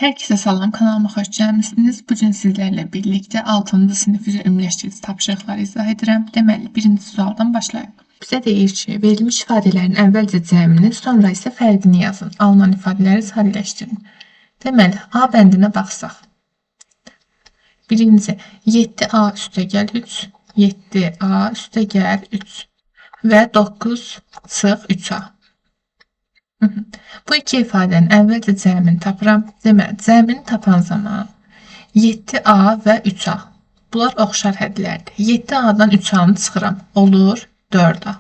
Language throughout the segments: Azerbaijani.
Herkese salam, kanalıma xoş gəlmisiniz. Bugün sizlərlə birlikdə 6-cı sinif üzrə ümumiləşdirici tapşırıqları izah edirəm. Deməli, birinci sualdan başlayaq. Bizə deyir ki, verilmiş ifadələrin əvvəlcə cəmini, sonra isə fərqini yazın. Alınan ifadələri sadələşdirin. Deməli, A bəndinə baxsaq. Birinci, 7A üstəgəl 3, 7A üstəgəl 3 və 9 çıx 3A. Bu iki ifadənin əvvəlcə cəmini tapıram. Deməli, cəmini tapan zaman 7A və 3A. Bunlar oxşar hədlərdir. 7A-dan 3A-nı çıxıram. Olur 4A.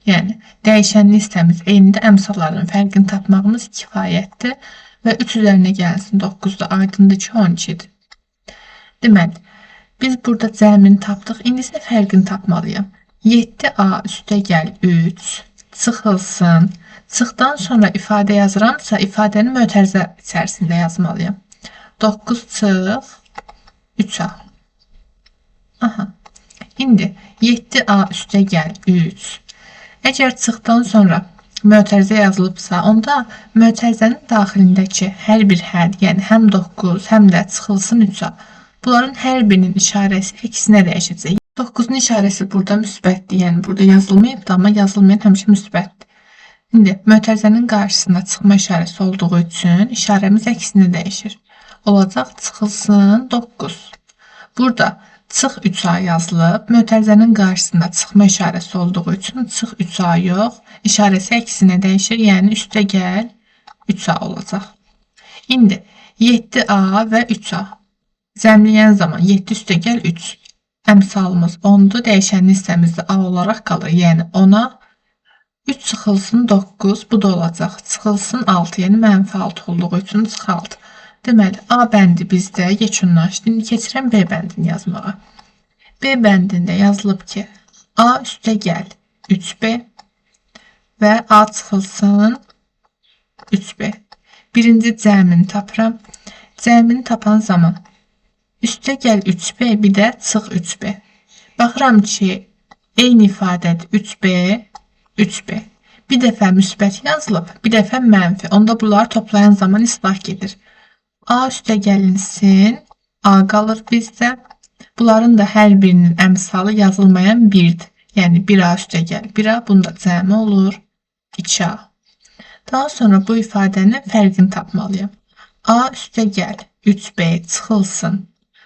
Yəni, dəyişənli hissəmiz eynidə əmsalların fərqini tapmağımız kifayətdir. Və 3 üzərinə gəlsin 9-da aydındır ki, 12-dir. Deməli, biz burada cəmini tapdıq. İndi isə fərqini tapmalıyam. 7A üstəgəl 3 çıxılsın. Çıxdan sonra ifadə yazıramsa, ifadəni mötərizə içərisində yazmalıyam. 9 çıx 3A. Aha. İndi 7A üstəgəl 3. Əgər çıxdan sonra mötərizə yazılıbsa, onda mötərizənin daxilindəki hər bir hədd, yəni həm 9, həm də çıxılsın 3A. Bunların hər birinin işarəsi əksinə dəyişəcək. 9-un işarəsi burada müsbətdir, yəni burada yazılmayıbdır, amma yazılmayan həmişə müsbətdir. İndi mötərizənin qarşısında çıxma işarəsi olduğu üçün işarəmiz əksinə dəyişir. Olacaq çıxılsın 9. Burada çıx 3A yazılıb, mötərizənin qarşısında çıxma işarəsi olduğu üçün çıx 3A yox, işarəsi əksinə dəyişir, yəni üstəgəl 3A olacaq. İndi 7A və 3A cəmləyən zaman 7 üstəgəl 3. Əmsalımız 10-dur, dəyişənli hissəmizdə A olaraq qalır, yəni 10-a 3 çıxılsın 9, bu da olacaq. Çıxılsın 6, yəni mənfi 6 olduğu üçün çıx 6. Deməli, A bəndi bizdə yekunlaşdı. İndi keçirəm B bəndini yazmağa. B bəndində yazılıb ki, A üstəgəl 3B və A çıxılsın 3B. Birinci cəmini tapıram. Cəmini tapan zaman üstəgəl 3B, bir də çıx 3B. Baxıram ki, eyni ifadədir 3B, 3B. Bir dəfə müsbət yazılıb, bir dəfə mənfi. Onda bunları toplayan zaman islah gedir. A üstəgəlinsin, A qalır bizdə. Bunların da hər birinin əmsalı yazılmayan 1'dir. Yəni 1A üstəgəl 1A, bunda cəmi olur 2A. Daha sonra bu ifadənin fərqini tapmalıyam. A üstəgəl 3B çıxılsın,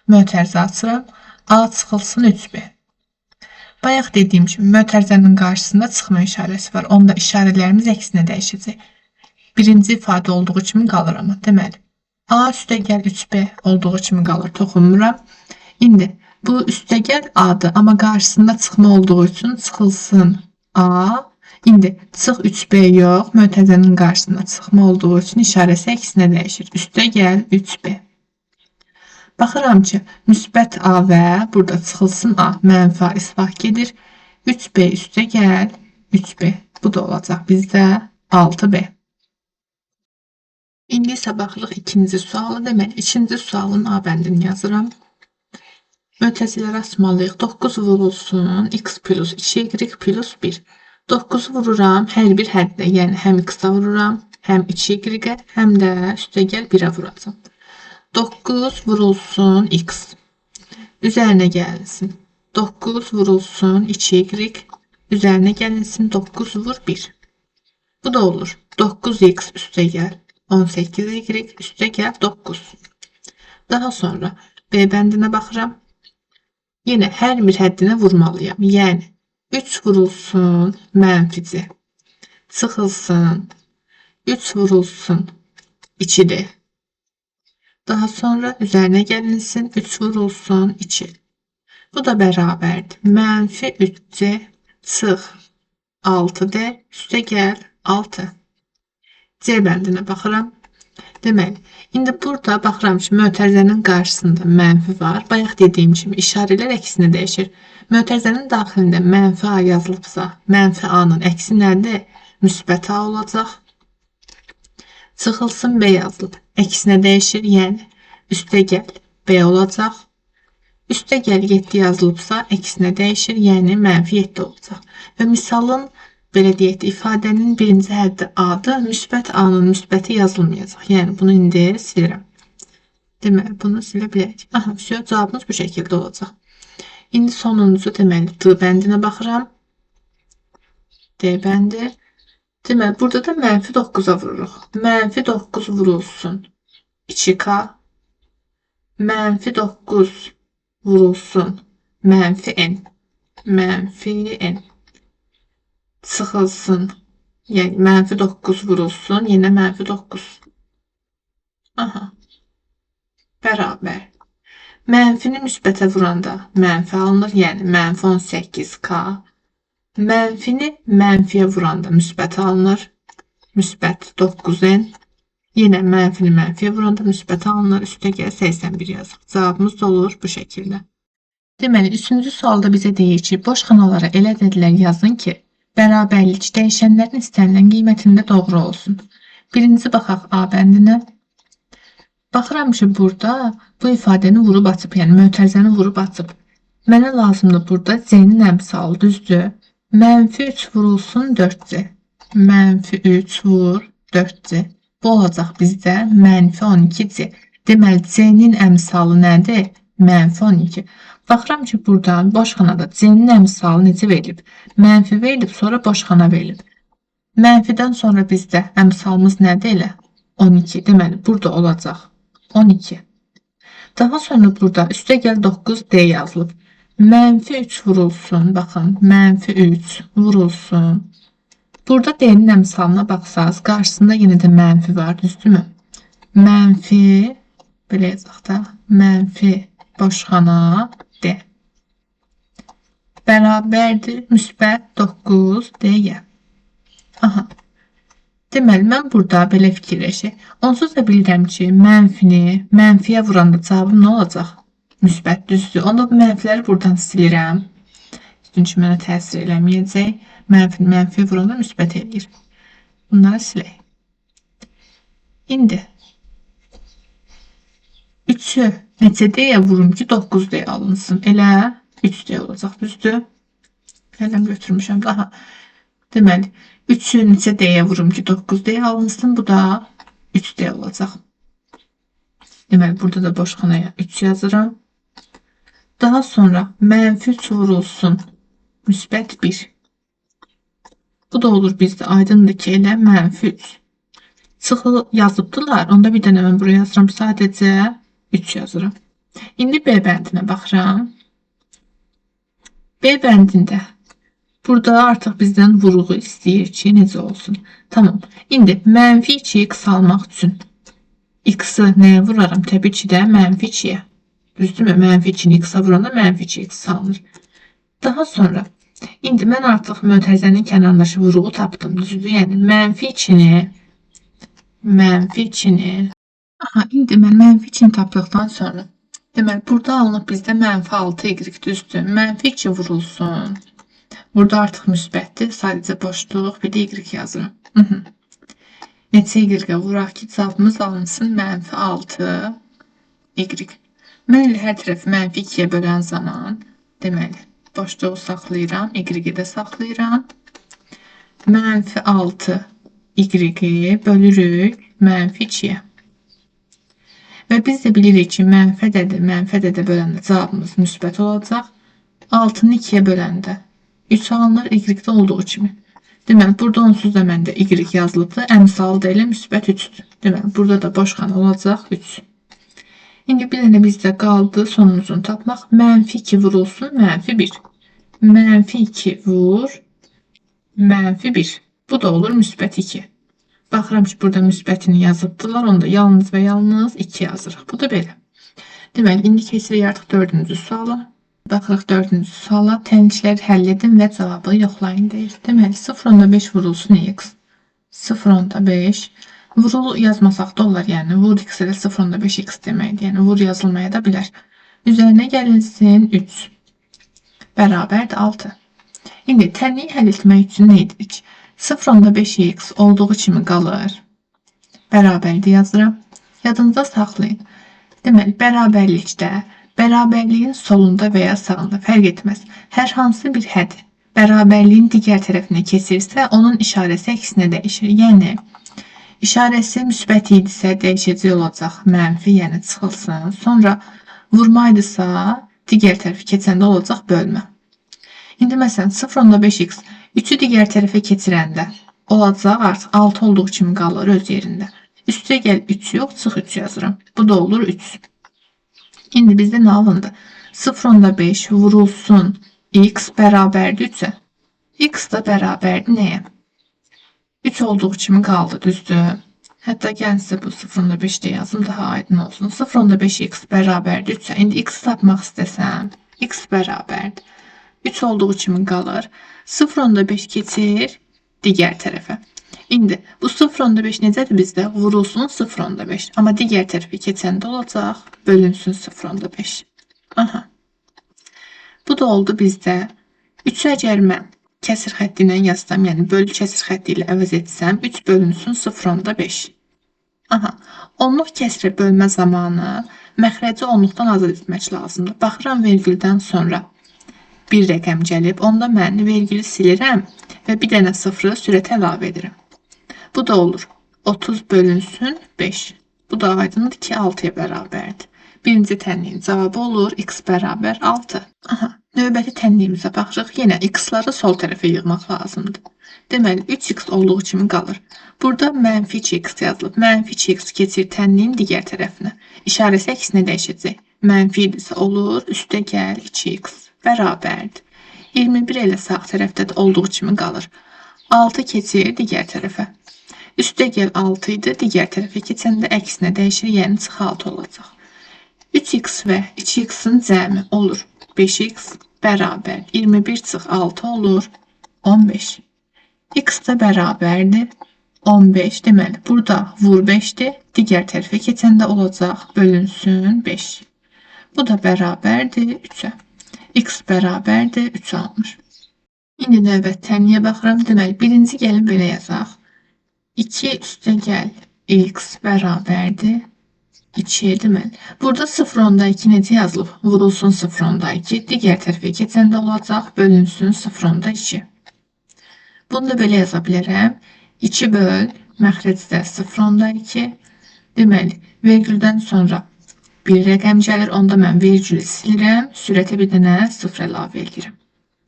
mötərizə açıram. A çıxılsın 3B. Bayaq dediyim kimi, mötərizənin qarşısında çıxma işarəsi var. Onda işarələrimiz əksinə dəyişəcək. Birinci ifadə olduğu kimi qalır amma. Deməli, A üstəgəl 3B olduğu kimi qalır. Toxunmuram. İndi bu üstəgəl A'dır, amma qarşısında çıxma olduğu üçün çıxılsın A. İndi çıx 3B yox, mötərizənin qarşısında çıxma olduğu üçün işarəsi əksinə dəyişir. Üstəgəl 3B. Baxıram ki, müsbət A və burada çıxılsın A, mənfi A islah gedir. 3B üstəgəl 3B. Bu da olacaq bizdə 6B. İndi isə baxırıq ikinci sualı. Deməli, ikinci sualın A bəndini yazıram. Mötərizələri açmalıyıq. 9 vurulsun x plus 2y plus 1. 9 vururam hər bir həddə, yəni həm x-a vururam, həm 2y-ə, həm də üstəgəl 1'ə vuracam. 9 vurulsun x. Üzərinə gəlinsin. 9 vurulsun 2y. Üzərinə gəlinsin 9 vur 1. Bu da olur. 9x üstəgəl 18y üstəgəl 9. Daha sonra B bəndinə baxıram. Yenə hər bir həddinə vurmalıyam. Yəni 3 vurulsun mənfici. Çıxılsın 3 vurulsun 2'dir. Daha sonra üzərinə gəlinsin 3 vurulsun 2. Bu da bərabərdir. Mənfi 3C çıx 6D üstəgəl 6. C bəndinə baxıram. Deməli, indi burada baxıram ki, mötərizənin qarşısında mənfi var. Bayaq dediyim kimi işarələr əksinə dəyişir. Mötərizənin daxilində mənfi A yazılıbsa, mənfi A'nın əksi nədir? Müsbət A olacaq. Çıxılsın B yazılıb. Əksinə dəyişir, yəni üstəgəl B olacaq. Üstəgəl 7 yazılıbsa əksinə dəyişir, yəni mənfi 7 olacaq. Və misalın belə deyək də, ifadənin birinci həddi A-dır. Müsbət A-nın müsbəti yazılmayacaq. Yəni bunu indi silirəm. Deməli, bunu silə bilərik. Aha, cavabımız bu şəkildə olacaq. İndi sonuncu, deməli, D bəndinə baxıram. D bəndi. Deməli, burada da mənfi 9-a vururuq. Mənfi 9 vurulsun 2K. Mənfi 9 vurulsun mənfi N. Mənfi N. Sıxılsın. Yəni, mənfi 9 vurulsun. Yenə mənfi 9. Aha. Bərabər. Mənfini müsbətə vuranda mənfi alınır. Yəni, mənfi 18K. Mənfini mənfiyə vuranda müsbət alınır. Müsbət 9N. Yenə mənfini mənfiyə vuranda müsbət alınır. Üstə gəl 81 yazıq. Cavabımız da olur bu şəkildə. Deməli, 3-cü sualda bizə deyir ki, boş xanalara elə dedilər yazın ki, bərabərlik dəyişənlərin istənilən qiymətində doğru olsun. Birinci baxaq A bəndinə. Baxıram ki, burada bu ifadəni vurub açıb, yəni mötərizəni vurub açıb. Mənə lazımdır burada C-nin əmsalı, düzdür? Mənfi 3 vurulsun 4C. Mənfi 3 vur 4C. Bu olacaq bizdə mənfi 12C. Deməli, C-nin əmsalı nədir? Mənfi 12. Baxıram ki, buradan boş xanada C-nin əmsalı necə verilib? Mənfi verilib, sonra boş xana verilib. Mənfidən sonra bizdə əmsalımız nədir elə? 12. Deməli, burada olacaq 12. Daha sonra burada üstə gəl 9D yazılıb. Mənfi 3 vurulsun, baxın, mənfi 3 vurulsun. Burada D-nin əmsalına baxsaz, qarşısında yenə də mənfi var, düzdürmü? Mənfi, belə yazaq da, mənfi boş xana D. Bərabərdir müsbət 9D-yə. Aha. Deməli, mən burada belə fikirləşək. Onsuz da bilirəm ki, mənfini mənfiyə vuranda cavabım nə olacaq? Müsbət, düzdür. Onda bu mənfiləri buradan silirəm. Çünki mənə təsir eləməyəcək. Mənfini mənfiyə vuranda müsbət eləyir. Bunları silək. İndi 3-ü neçə D-yə vurum ki, 9D alınsın. Elə 3D olacaq, düzdür. Qələm götürmüşəm daha. Deməli, 3-ü neçə D-yə vurum ki, 9D alınsın. Bu da 3D olacaq. Deməli, burada da boş xanaya 3 yazıram. Daha sonra mənfi 3 vurulsun müsbət 1. Bu da olur bizdə. Aydındır ki, elə mənfi 3. Sıxı yazıbdılar. Onda bir dənə mən buraya yazıram. Sadəcə 3 yazıram. İndi B bəndinə baxıram. B bəndində burada artıq bizdən vurğu istəyir ki, necə olsun. Tamam. İndi mənfi 2x almaq üçün x-ı nəyə vuraram? Təbii ki də mənfi 2-yə. Düzdürmü? Mənfi 2-ni x-a vuranda mənfi 2x alınır. Daha sonra indi mən artıq mötərizənin kənarındakı vurğu tapdım. Düzdür? Yəni mənfi 2-ni aha, indi mən mənfi 2-ni tapdıqdan sonra deməli, burada alınıb bizdə mənfi 6y, düzdür? Mənfi 2 vurulsun. Burada artıq müsbətdir. Sadəcə boşluq, bir də y yazıram. Neçə y-ə vuraq ki, cavabımız alınsın mənfi 6y. Mən elə hər tərəfi mənfi 2-yə bölən zaman, deməli, boşluğu saxlayıram, y-i də saxlayıram. Mənfi 6y bölürük mənfi 2-yə. Və biz də bilirik ki, mənfədədə böləndə cavabımız müsbət olacaq. 6-nı 2-yə böləndə 3 alınır, y-də olduğu kimi. Deməli, burada onsuz da məndə y yazılıbdır. Əmsalı da elə müsbət 3-dür. Deməli, burada da boş xana olacaq 3. İndi bir dənə bizdə qaldı sonumuzunu tapmaq. Mənfi 2 vurulsun, mənfi 1. Mənfi 2 vur, mənfi 1. Bu da olur müsbət 2. Baxıram ki, burada müsbətini yazıbdılar. Onda yalnız və yalnız 2 yazırıq. Bu da belə. Deməli, indi keçirik artıq 4-cü suala. Baxırıq 4-cü suala. Təhlilləri həll edin və cavabı yoxlayın deyir. Deməli, 0.5 vurulsun x. 0.5. Vurul yazmasaq da olar. Yəni, vur x ilə 0.5x deməkdir. Yəni, vur yazılmaya da bilər. Üzərinə gəlinsin 3. Bərabərdir 6. İndi tənliyi həll etmək üçün nə edirik? 0.5x olduğu kimi qalır. Bərabərdir yazıram. Yadınızda saxlayın. Deməli, bərabərlikdə bərabərliyin solunda və ya sağında fərq etməz. Hər hansı bir hədd bərabərliyin digər tərəfinə keçirsə, onun işarəsi əksinə dəyişir. Yəni işarəsi müsbət idisə dəyişəcək olacaq mənfi, yəni çıxılsın. Sonra vurma idisə digər tərəfə keçəndə olacaq bölmə. İndi məsələn 0.5x 3'ü digər tərəfə keçirəndə olacaq artıq 6 olduğu kimi qalır öz yerində. Üstə gəl 3 yox, çıx 3 yazıram. Bu da olur 3. İndi bizdə nə alındı? 0.5 vurulsun x bərabərdir 3'ə. X da bərabərdir nəyə? 3 olduğu kimi qaldı, düzdür? Hətta gəlsə bu 0.5 də yazım, daha aydın olsun. 0.5x bərabərdir 3'ə. İndi x tapmaq istəsəm, x bərabərdir 3 olduğu kimi qalır. 0.5 keçir digər tərəfə. İndi bu 0.5 necədir bizdə? Vurulsun 0.5. Amma digər tərəfə keçəndə olacaq, bölünsün 0.5. Aha. Bu da oldu bizdə. 3'ü əgər mən kəsir xətti ilə yazsam, yəni bölü kəsir xətti ilə əvəz etsəm, 3 bölünsün 0.5. Aha. Onluq kəsirə bölmə zamanı məxrəci onluqdan azad etmək lazımdır. Baxıram vergüldən sonra bir rəqəm gəlib, onda mən vergülü silirəm və bir dənə sıfırı sürətə əlavə edirəm. Bu da olur 30 bölünsün 5. Bu da aydındır ki 6'ya bərabərdir. Birinci tənliyin cavabı olur x bərabər 6. Aha, növbəti tənliyimizə baxırıq. Yenə x-ları sol tərəfə yığmaq lazımdır. Deməli 3x olduğu kimi qalır. Burada mənfi 2x yazılıb. Mənfi 2x keçir tənliyin digər tərəfinə. İşarəsi əksinə dəyişəcək. Mənfi idisə olur, üstə gəl 2x bərabərdir. 21 elə sağ tərəfdə də olduğu kimi qalır. 6 keçir digər tərəfə. Üstə gəl 6 idi, digər tərəfə keçəndə əksinə dəyişir, yəni çıx 6 olacaq. 3x və 2x'in cəmi olur 5x bərabər 21 çıx 6 olur 15. X da bərabərdir 15. Deməli burada vur 5'dir, digər tərəfə keçəndə olacaq bölünsün 5. Bu da bərabərdir 3'ə. X bərabərdir 3 almış. İndi növbət tənliyə baxıram. Deməli birinci gəlin belə yazaq. 2 üstə gəl x bərabərdir 2, deməli. Burada 0.2 necə yazılıb? Vurulsun 0.2, digər tərəfə keçəndə olacaq, bölünsün 0.2. Bunu da belə yaza bilərəm. 2 böl, məxrəcdə 0.2. Deməli, vergüldən sonra bir rəqəm gəlir, onda mən vergülü silirəm, sürətə bir dənə 0 əlavə edirəm.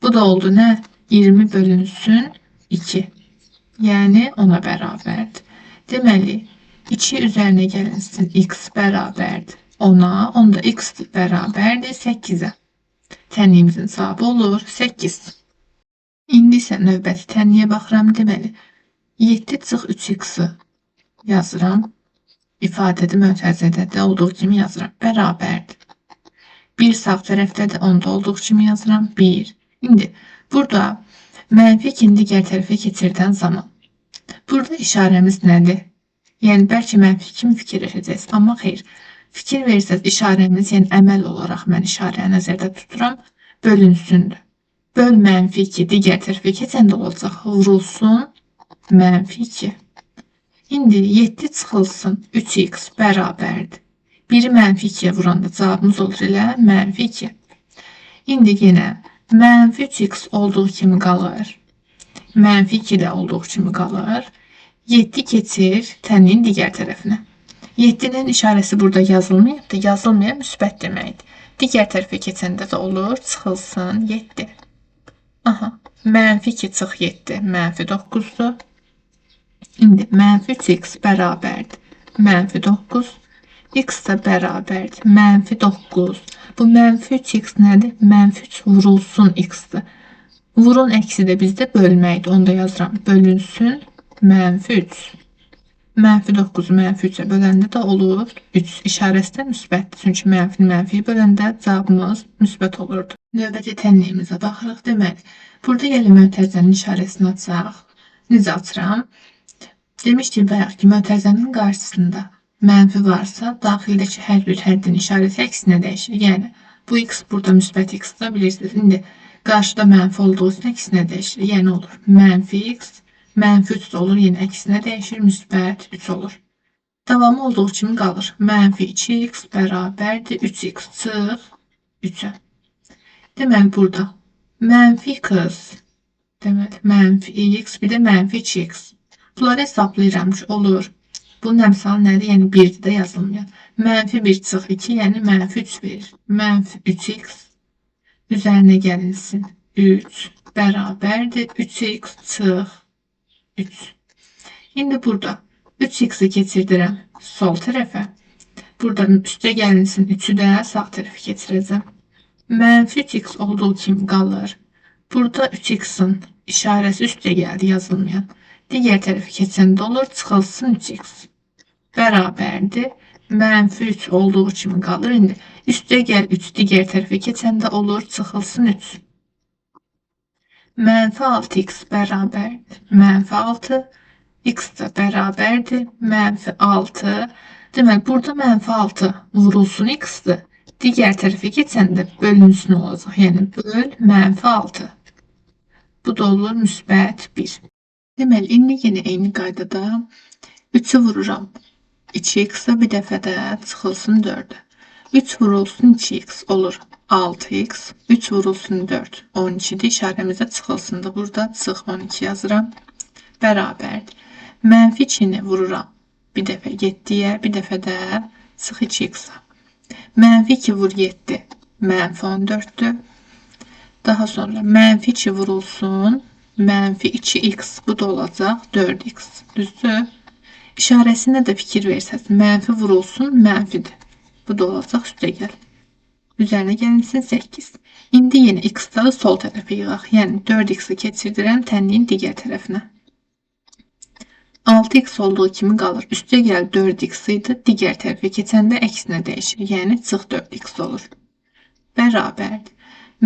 Bu da oldu nə? 20 bölünsün 2. Yəni ona bərabərdir. Deməli 2 üzərinə gəlinsin x bərabərdir 10'a, onda x bərabərdir 8'ə. Tənliyimizin cavabı olur 8. İndi isə növbəti tənliyə baxıram. Deməli 7 çıx 3x'i yazıram. İfadədə mötərizədə də olduğu kimi yazıram. Bərabərdir. 1 sağ tərəfdə də onda olduğu kimi yazıram. 1. İndi burada mənfi 2'ni digər tərəfə keçirdən zaman burada işarəmiz nədir? Yəni bəlkə mənfi 2 fikirləşəcəksiniz, amma xeyr. Fikir verirsəz işarəmiz, yəni əməl olaraq mən işarəni nəzərdə tuturam, bölünsündür. Böl mənfi 2 digər tərəfə keçəndə olacaq, vurulsun mənfi 2. İndi 7 çıxılsın 3x bərabərdir. 1'i mənfi 2'yə vuranda cavabımız olur elə mənfi 2. İndi yenə mənfi 3x olduğu kimi qalır. Mənfi 2 də olduğu kimi qalır. 7 keçir tənliyin digər tərəfinə. 7'nin işarəsi burada yazılmayıbdır. Yazılmayan müsbət deməkdir. Digər tərəfə keçəndə də olur. Çıxılsın 7. Aha. Mənfi 2 çıx 7. Mənfi 9'dur. İndi mənfi 3x bərabərdir. Mənfi 9. X da bərabərdir. Mənfi 9. Bu mənfi 3x nədir? Mənfi 3 vurulsun x-dir. Vurun əksi də bizdə bölməkdir. Onu da yazıram. Bölünsün mənfi 3. Mənfi 9'u mənfi 3'ə böləndə də olur 3. İşarəsi də müsbətdir. Çünki mənfini mənfiyə böləndə cavabımız müsbət olurdu. Növbəti tənliyimizə baxırıq. Deməli, burada gəlin mötərizənin işarəsini açaq. Necə açıram? Demişdik bayaq ki, mötərizənin qarşısında mənfi varsa, daxildəki hər bir həddin işarəsi əksinə dəyişir. Yəni, bu x burada müsbət x-dir, bilirsiniz. İndi qarşıda mənfi olduğu üçün əksinə dəyişir. Yəni olur mənfi x, mənfi 3 olur, yenə əksinə dəyişir, müsbət 3 olur. Davamı olduğu kimi qalır. Mənfi 2x bərabərdir 3x çıx 3'ə. Deməli burada mənfi x Deməli, mənfi x, bir də mənfi 2x. Bunları hesablayıram ki, olur. Bunun əmsalı nədir? Yəni 1-dir də yazılmıyor. Mənfi 1 çıx 2, yəni mənfi 3 verir. Mənfi 3x üzərinə gəlinsin 3 bərabərdir 3x çıx 3. İndi burada 3x'i keçirdirəm sol tərəfə. Burada üstə gəlinsin 3'ü də sağ tərəfə keçirəcəm. Mənfi 3x olduğu kimi qalır. Burada 3x'in işarəsi üstə gəldi yazılmayan. Digər tərəfə keçəndə olur, çıxılsın 3x. Bərabərdir. Mənfi 3 olduğu kimi qalır. İndi üstə gəl 3 digər tərəfə keçəndə olur, çıxılsın 3. Mənfi 6x bərabərdir. Mənfi 6. X də bərabərdir. Mənfi 6. Deməli, burada mənfi 6 vurulsun x-dir. Digər tərəfə keçəndə bölünsün olacaq. Yəni, böl mənfi 6. Bu da olur müsbət 1. Deməli, indi yenə eyni qaydada 3'ü vururam 2x-a, bir dəfə də çıxılsın 4'ə. 3 vurulsun 2x olur 6x. 3 vurulsun 4 12'dir. İşarəmizə çıxılsın da burada çıx 12 yazıram. Bərabərdir. Mənfi 2'ni vururam bir dəfə 7'yə, bir dəfə də çıx 2x-a. Mənfi 2 vur 7 mənfi 14'dür. Daha sonra mənfi 2 vurulsun mənfi 2x, bu da olacaq 4x. Düzdür? İşarəsinə də fikir versəz, mənfi vurulsun mənfidir. Bu da olacaq üstə gəl. Üzərinə gəlinsin 8. İndi yenə x-ları sol tərəfə yığaq. Yəni 4x'i keçirdirəm tənliyin digər tərəfinə. 6x olduğu kimi qalır. Üstə gəl 4x idi. Digər tərəfə keçəndə əksinə dəyişir. Yəni çıx 4x olur. Bərabərdir.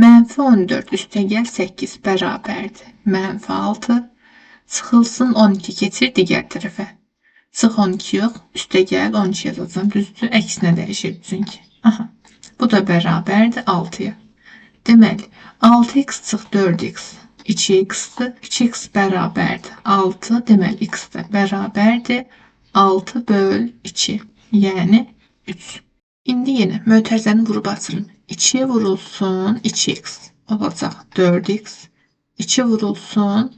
Mənfi 14 üstə gəl 8 bərabərdir. Mənfi 6 çıxılsın 12 keçir digər tərəfə. Çıx 12 yox, üstə gəl 12 yazacağım. Düzdür, əksinə dəyişir çünki. Aha. Bu da bərabərdir 6'ya. Deməli, 6x çıx 4x 2x'dir. 2x bərabərdir 6. Deməli, x də bərabərdir 6 böl 2. Yəni 3. İndi yenə mötərizəni vurub açırım. 2 vurulsun 2x olacaq 4x. 2 vurulsun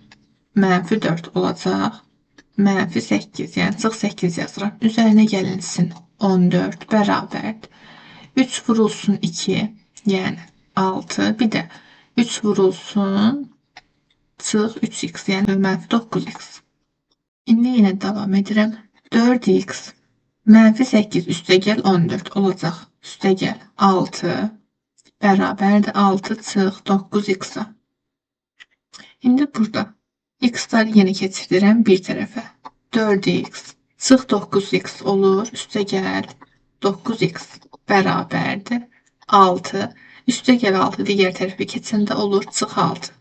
mənfi 4 olacaq mənfi 8. Yəni çıx 8 yazıram. Üzərinə gəlinsin 14 bərabərdir. 3 vurulsun 2 yəni 6. Bir də 3 vurulsun çıx 3x yəni mənfi 9x. İndi yenə davam edirəm. 4x mənfi 8 üstə gəl 14 olacaq. Üstə gəl 6 bərabərdir 6 çıx 9x-a. İndi burada x-ları yenə keçirdirəm bir tərəfə. 4x çıx 9x olur. Üstə gəl 9x bərabərdir 6. Üstə gəl 6 digər tərəfə keçəndə olur çıx 6.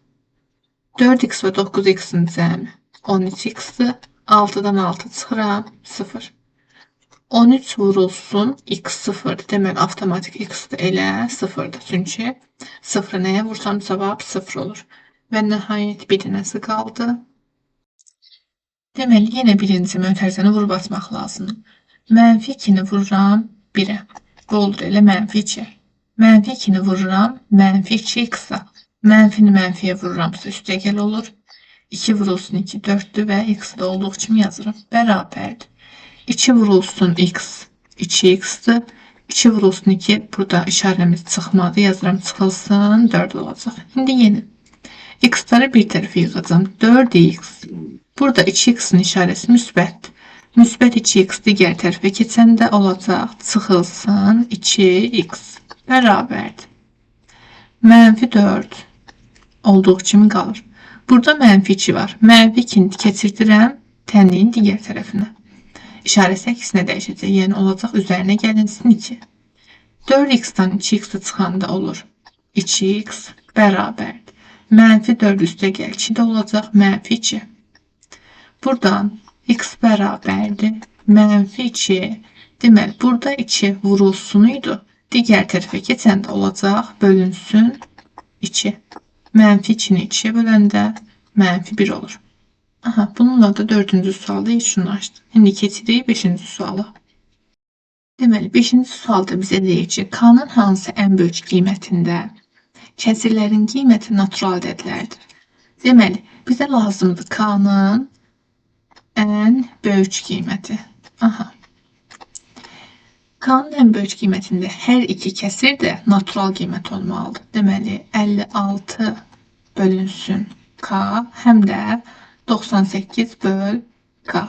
4x və 9x'in cəmi 13x'dir. 6'dan 6 çıxıram 0. 13 vurulsun x 0'dır. Deməli, avtomatik x də elə 0'dır. Çünki 0'ı nəyə vursam cavab 0 olur. Və nəhayət bir dənəsi qaldı. Deməli, yenə birinci mötərizəni vurub atmaq lazımdır. Mənfi 2'ni vururam 1'ə. Bu olur elə mənfi 2. Mənfi 2'ni vururam mənfi 2x-a. Mənfini mənfiyə vururamsa üstə gəl olur. 2 vurulsun 2 4'dür və x də olduğu kimi yazırım. Bərabərdir. 2 vurulsun x 2x'dir. 2 vurulsun 2 burada işarəmiz çıxmadı. Yazıram çıxılsın 4 olacaq. İndi yeni x'ları bir tərəfə yığacağım. 4x. Burada 2x'in işarəsi müsbətdir. Müsbət 2x digər tərəfə keçəndə olacaq çıxılsın 2x bərabərdir. Mənfi 4 olduğu kimi qalır. Burada mənfi 2 var. Mənfi 2'ni keçirdirəm tənliyin digər tərəfinə. İşarəsi əksinə dəyişəcək. Yəni olacaq üzərinə gəlinsin 2. 4x-dan 2x çıxanda olur 2x bərabərdir. Mənfi 4 üstə gəl 2 də olacaq mənfi 2. Buradan x bərabərdir mənfi 2. Deməli, burada 2 vurulsun idi. Digər tərəfə keçəndə olacaq bölünsün 2. Mənfi 2'ni 2'ye böləndə mənfi 1 olur. Aha, bununla da 4-cü sualda yekunlaşdı. İndi keçirik 5-ci suala. Deməli, 5-ci sualda bizə deyir ki, K-nın hansı ən böyük qiymətində kəsirlərin qiyməti natural ədədlərdir. Deməli, Bizə lazımdır K-nın ən böyük qiyməti. Aha. K-nın ən böyük qiymətində hər iki kəsir də natural qiymət olmalıdır. Deməli, 56 bölünsün K, həm də 98 böl K.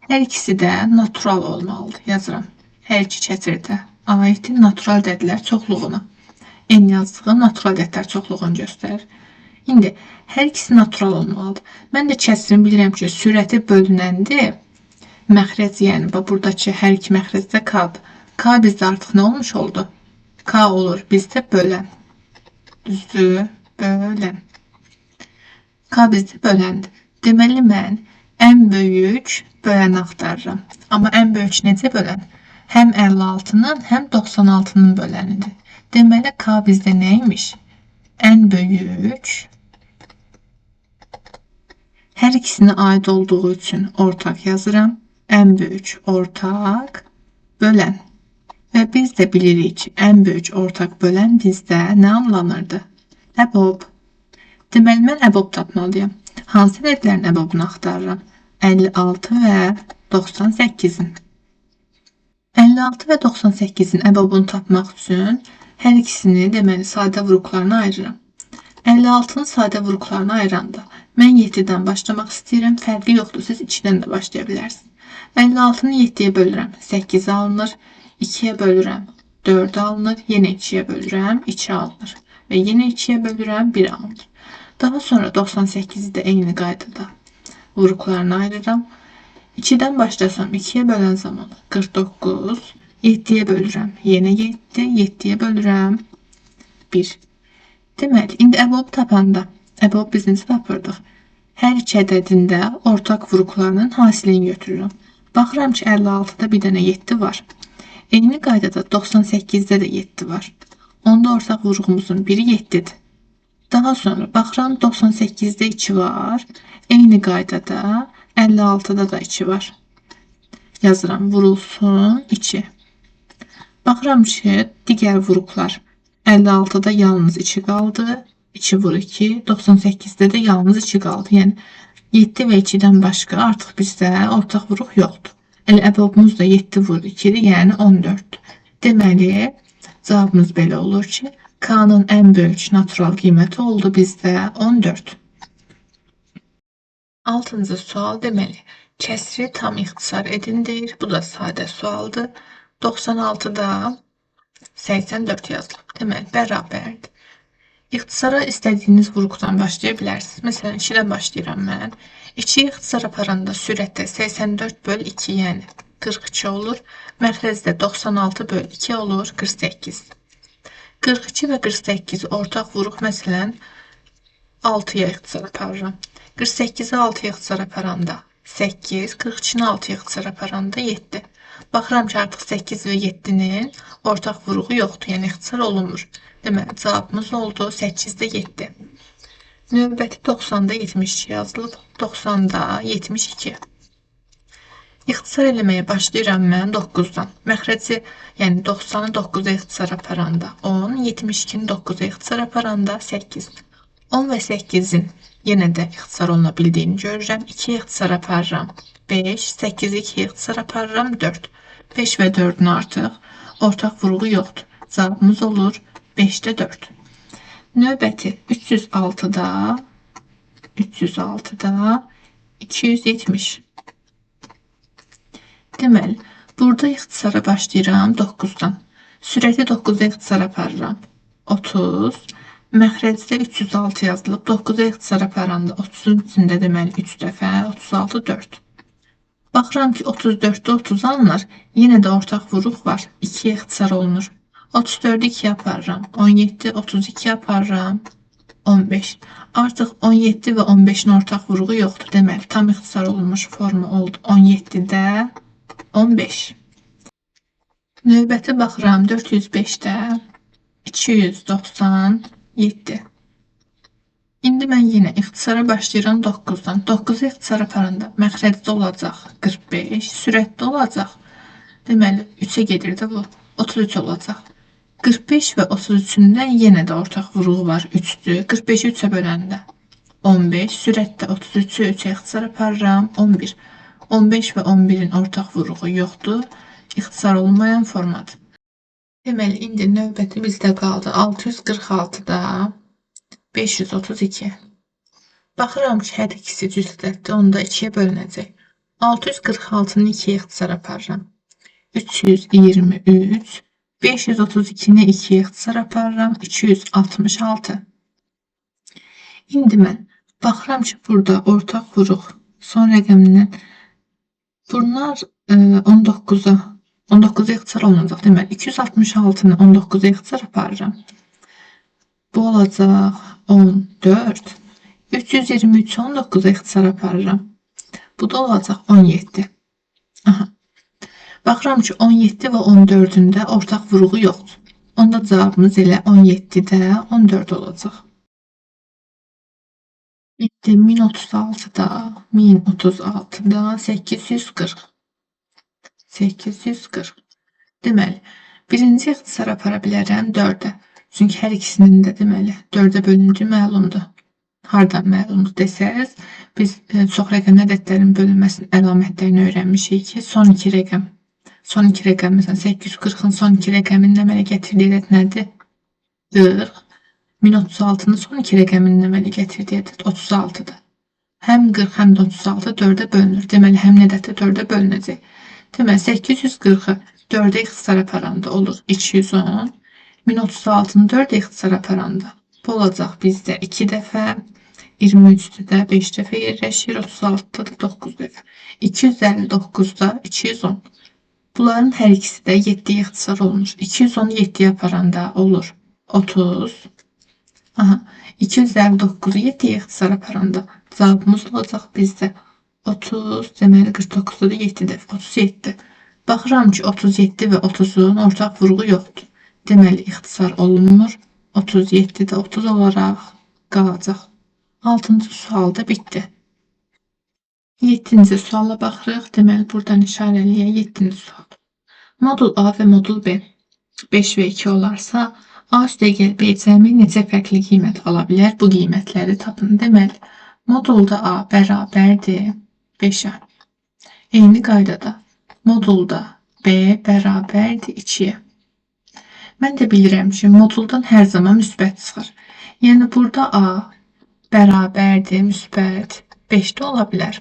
Hər ikisi də natural olmalıdır. Yazıram. Hər iki kəsirdə aidin natural ədədlər çoxluğuna. En yazdığı natural ədədlər çoxluğunu göstərir. İndi hər ikisi natural olmalıdır. Mən də kəsirini bilirəm ki, sürəti bölünəndir. Məxrəc, yəni buradakı hər iki məxrəcdə K-dır. K bizdə artıq nə olmuş oldu? K olur bizdə bölən. Düzdür? Bölən. K bizdə böləndir. Deməli mən ən böyük böləni axtarıram. Amma ən böyük necə bölən? Həm 56-nın, həm 96-nın bölənidir. Deməli K bizdə neymiş? Ən böyük. Hər ikisinə aid olduğu üçün ortaq yazıram. Ən böyük ortaq bölən. Və biz də bilirik ki, ən böyük ortaq bölən bizdə nə anlanırdı? Əbob. Deməli, mən əbob tapmalıyam. Hansı ədədlərin əbobunu axtarıram? 56 və 98-in. 56 və 98-in əbobunu tapmaq üçün hər ikisini deməli sadə vuruqlarına ayırıram. 56-nın sadə vuruqlarına ayıranda mən 7-dən başlamaq istəyirəm. Fərqi yoxdur, siz 2-dən də başlaya bilərsiniz. 56-nı 7-yə bölürəm, 8 alınır. 2-yə bölürəm, 4 alınır. Yenə 2-yə bölürəm, 2 alınır. Və yenə 2-yə bölürəm, 1 alınır. Daha sonra 98-i də eyni qaydada vuruqlarına ayırıram. 2-dən başlasam 2-yə bölən zaman 49, 7-yə bölürəm. Yenə 7, 7-yə bölürəm, 1. Deməli, indi əbob tapanda, əbob biz necə tapırdıq? Hər iki ədədində ortaq vuruqlarının hasilini götürürəm. Baxıram ki, 56-da bir dənə 7 var. Eyni qaydada 98-də də 7 var. Onda ortaq vuruğumuzun biri 7-dir. Daha sonra baxıram 98-də 2 var. Eyni qaydada 56-da da 2 var. Yazıram, vurulsun 2. Baxıram ki, digər vuruqlar 56-da yalnız 2 qaldı. 2 vur 2. 98-də də yalnız 2 qaldı. Yəni 7 və 2-dən başqa artıq bizdə ortaq vuruq yoxdur. Elə əbobumuz da 7 vur 2-dir, yəni 14. Deməli, cavabımız belə olur ki, K-nın ən böyük natural qiyməti oldu bizdə 14. 6-cı sual deməli, kəsri tam ixtisar edin deyir. Bu da sadə sualdır. 96-da 84 yazılıb. Deməli, bərabərdir. İxtisara istədiyiniz vuruqdan başlaya bilərsiniz. Məsələn, 2-dən başlayıram mən. 2-yə ixtisar aparanda sürətdə 84 böl 2, yəni 42 olur. Məxrəcdə 96 böl 2 olur, 48. 42 və 48 ortaq vuruq, məsələn, 6-ya ixtisar aparıram. 48-i 6-ya ixtisar aparanda 8, 42-ni 6-ya ixtisar aparanda 7. Baxıram ki, artıq 8 və 7-nin ortaq vuruğu yoxdur, yəni ixtisar olunmur. Deməli, cavabımız oldu 8-də 7. Növbəti 90-da 72 yazılıb, 90-da 72. İxtisar eləməyə başlayıram mən 9-dan. Məxrəci, yəni 90-ı 9-a ixtisar aparanda 10, 72-ni 9-a ixtisar aparanda 8. 10 və 8-in yenə də ixtisar oluna bildiyini görürəm. 2-yə ixtisar aparıram 5, 8-i 2-yə ixtisar aparıram 4. 5 və 4-ün artıq ortaq vuruğu yoxdur. Cavabımız olur 5-də 4. Növbəti 306-da 270. Deməli, burada ixtisara başlayıram 9-dan. Sürəti 9-a ixtisar aparıram 30. Məxrəcdə 306 yazılıb. 9-a ixtisar aparanda 30-un içində deməli 3 dəfə 36, 4. Baxıram ki, 34-də 30 alınır. Yenə də ortaq vuruq var. 2-yə ixtisar olunur. 34-ü 2 aparıram. 17, 32 aparıram. 15. Artıq 17 və 15-in ortaq vuruğu yoxdur. Deməli, tam ixtisar olunmuş formu oldu. 17-də 15. Növbəti baxıram 405-də 297. İndi mən yenə ixtisara başlayıram 9-dan. 9-a ixtisar aparanda məxrəcdə olacaq 45, sürətdə olacaq. Deməli, 3-ə gedir də bu. 33 olacaq. 45 və 33-dən yenə də ortaq vuruğu var 3-dür. 45-i 3-ə böləndə 15. Sürətdə 33-ü 3-ə ixtisar aparıram. 11. 15 və 11-in ortaq vuruğu yoxdur. İxtisar olunmayan formadır. Deməli, indi növbəti bizdə qaldı 646-da 532. Baxıram ki, hər ikisi cüzdətdir, onda 2-yə bölünəcək. 646-nı 2-yə ixtisar aparıram. 323. 532-ni 2-yə ixtisar aparıram. 266. İndi mən baxıram ki, burada ortaq vuruq son rəqəmindən bunlar 19-a 19-a ixtisar olunacaq. Deməli, 266-nı 19-a ixtisar aparıram. Bu olacaq 14. 323 19'a ixtisar aparıram. Bu da olacaq 17. Aha. Baxıram ki, 17 və 14-ün də ortaq vuruğu yoxdur. Onda cavabımız elə 17-də 14 olacaq. İndi 1036-da 1036-da 840. 840. Deməli, birinci ixtisar apara bilərəm 4-ə. Çünki hər ikisinin də deməli 4-ə bölündüyü məlumdur. Hardan məlumdur desəz, biz çox rəqəmli ədədlərin bölünməsinin əlamətlərini öyrənmişik ki, son iki rəqəm, məsələn 840-ın son iki rəqəminin əmələ gətirdiyi ədəd nədir? 40. 1036-nın son iki rəqəminin əmələ gətirdiyi ədəd 36-dır. Həm 40, həm də 36 4-ə bölünür. Deməli, həmin ədəd də 4-ə bölünəcək. Deməli, 840-ı 4-ə ixtisar aparanda olur 210. 1036-nı 4-ə ixtisar aparanda bu olacaq bizdə 2 dəfə, 23-də də 5 dəfə yerləşir, 36-da da 9 dəfə. 259-da 210. Bunların hər ikisi də 7-yə ixtisar olunur. 210-u 7-yə aparanda olur 30. Aha, 259-u 7-yə ixtisar aparanda cavabımız olacaq bizdə 30, deməli 49-da da 7 dəfə, 37. Baxıram ki, 37 və 30-un ortaq vuruğu yoxdur. Deməli, ixtisar olunmur. 37'də 30 olaraq qalacaq. 6-cı sual da bitdi. 7-ci suala baxırıq. Deməli, buradan işarələyək 7-ci sual. Modul A və modul B 5 və 2 olarsa, A üstəgəl B cəmi neçə fərqli qiymət ala bilər? Bu qiymətləri tapın. Deməli, modulda A bərabərdir 5-ə. Eyni qaydada modulda B bərabərdir 2-yə. Mən də bilirəm ki, moduldan hər zaman müsbət çıxır. Yəni, burada A bərabərdir, müsbət 5-də ola bilər.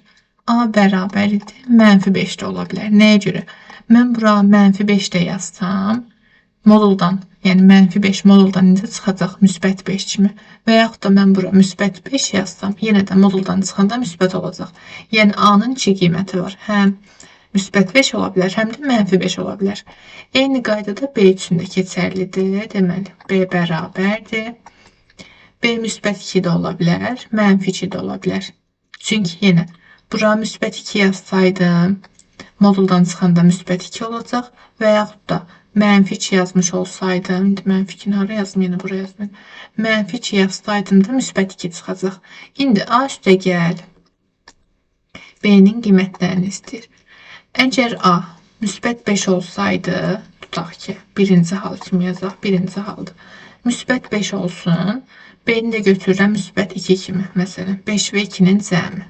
A bərabərdir, mənfi 5-də ola bilər. Nəyə görə? Mən bura mənfi 5-də yazsam, moduldan, yəni mənfi 5 moduldan necə çıxacaq? Müsbət 5 kimi. Və yaxud da mən bura müsbət 5 yazsam, yenə də moduldan çıxanda müsbət olacaq. Yəni, A-nın 2 qiyməti var. Həm müsbət 5 ola bilər, həm də mənfi 5 ola bilər. Eyni qaydada B üçün də keçərlidir. Deməli, B bərabərdir. B müsbət 2 də ola bilər, mənfi 2 də ola bilər. Çünki yenə bura müsbət 2 yazsaydım, moduldan çıxanda müsbət 2 olacaq və yaxud da mənfi 2 yazmış olsaydım, indi mənfi 2-ni hara yazdım, yenə buraya yazdım. Mənfi 2 yazsaydım da müsbət 2 çıxacaq. İndi A üstəgəl B-nin qiymətlərini istəyir. Əgər A müsbət 5 olsaydı, tutaq ki, birinci hal kimi yazaq, birinci haldır. Müsbət 5 olsun, B-ni də götürürəm müsbət 2 kimi, məsələn, 5 və 2-nin cəmi.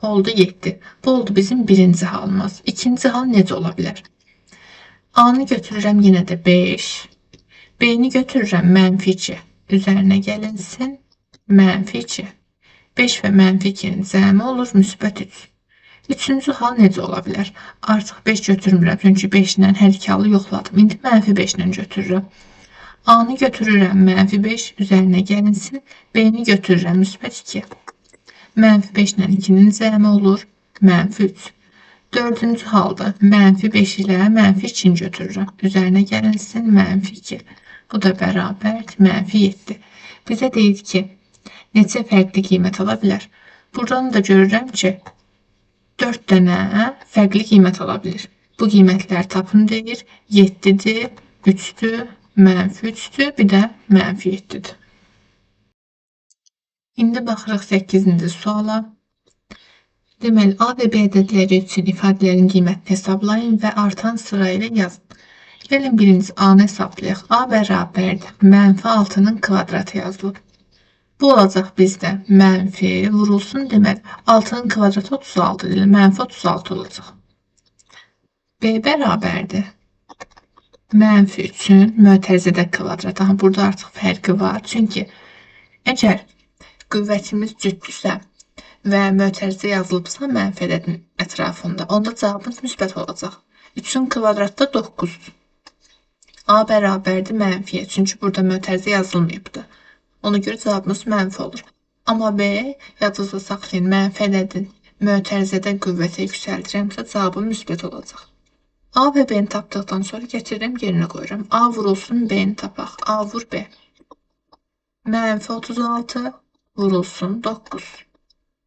Oldu 7. Bu oldu bizim birinci halımız. İkinci hal necə ola bilər? A-nı götürürəm yenə də 5, B-ni götürürəm mənfi 2, üzərinə gəlinsin, mənfi 2. 5 və mənfi 2-nin cəmi olur müsbət 3. Üçüncü hal necə ola bilər? Artıq 5 götürmürəm, çünki 5-lə hər iki halı yoxladım. İndi mənfi 5-lə götürürəm. A-nı götürürəm mənfi 5, üzərinə gəlinsin. B-ni götürürəm müsbət 2. Mənfi 5-lə 2-nin cəmi olur mənfi 3. Dördüncü halda mənfi 5 ilə mənfi 2-ni götürürəm. Üzərinə gəlinsin mənfi 2. Bu da bərabərdir mənfi 7. Bizə deyir ki, neçə fərqli qiymət ala bilər? Buradan da görürəm ki, 4 dənə fərqli qiymət ala bilir. Bu qiymətlər tapın deyir. 7-dir, 3-dür, mənfi 3-dür, bir də mənfi 7-dir. İndi baxırıq 8-ci suala. Deməli, A və B ədədləri üçün ifadələrin qiymətini hesablayın və artan sıra ilə yazın. Gəlin birinci A-nı hesablayaq. A bərabərdir. Mənfi 6-nın kvadratı yazılıb. Bu olacaq bizdə mənfi vurulsun deməli 6'nın kvadratı 36 deyilir. Mənfi 36 olacaq. B bərabərdir. Mənfi 3'ün mötərizədə kvadratı. Aha, burada artıq fərqi var. Çünki əgər qüvvətimiz cütdürsə və mötərizə yazılıbsa mənfi ədədin ətrafında, onda cavabımız müsbət olacaq. 3'ün kvadratı da 9'dur. A bərabərdir mənfiyə. Çünki burada mötərizə yazılmayıbdır. Ona görə cavabımız mənfi olur. Amma B, yadınızda saxlayın, mənfi ədədin mötərizədə qüvvəti yüksəldirəmsə cavabım müsbət olacaq. A və B-ni tapdıqdan sonra gətirirəm, yerinə qoyuram. A vurulsun, B-ni tapaq. A vur B. Mənfi 36 vurulsun 9.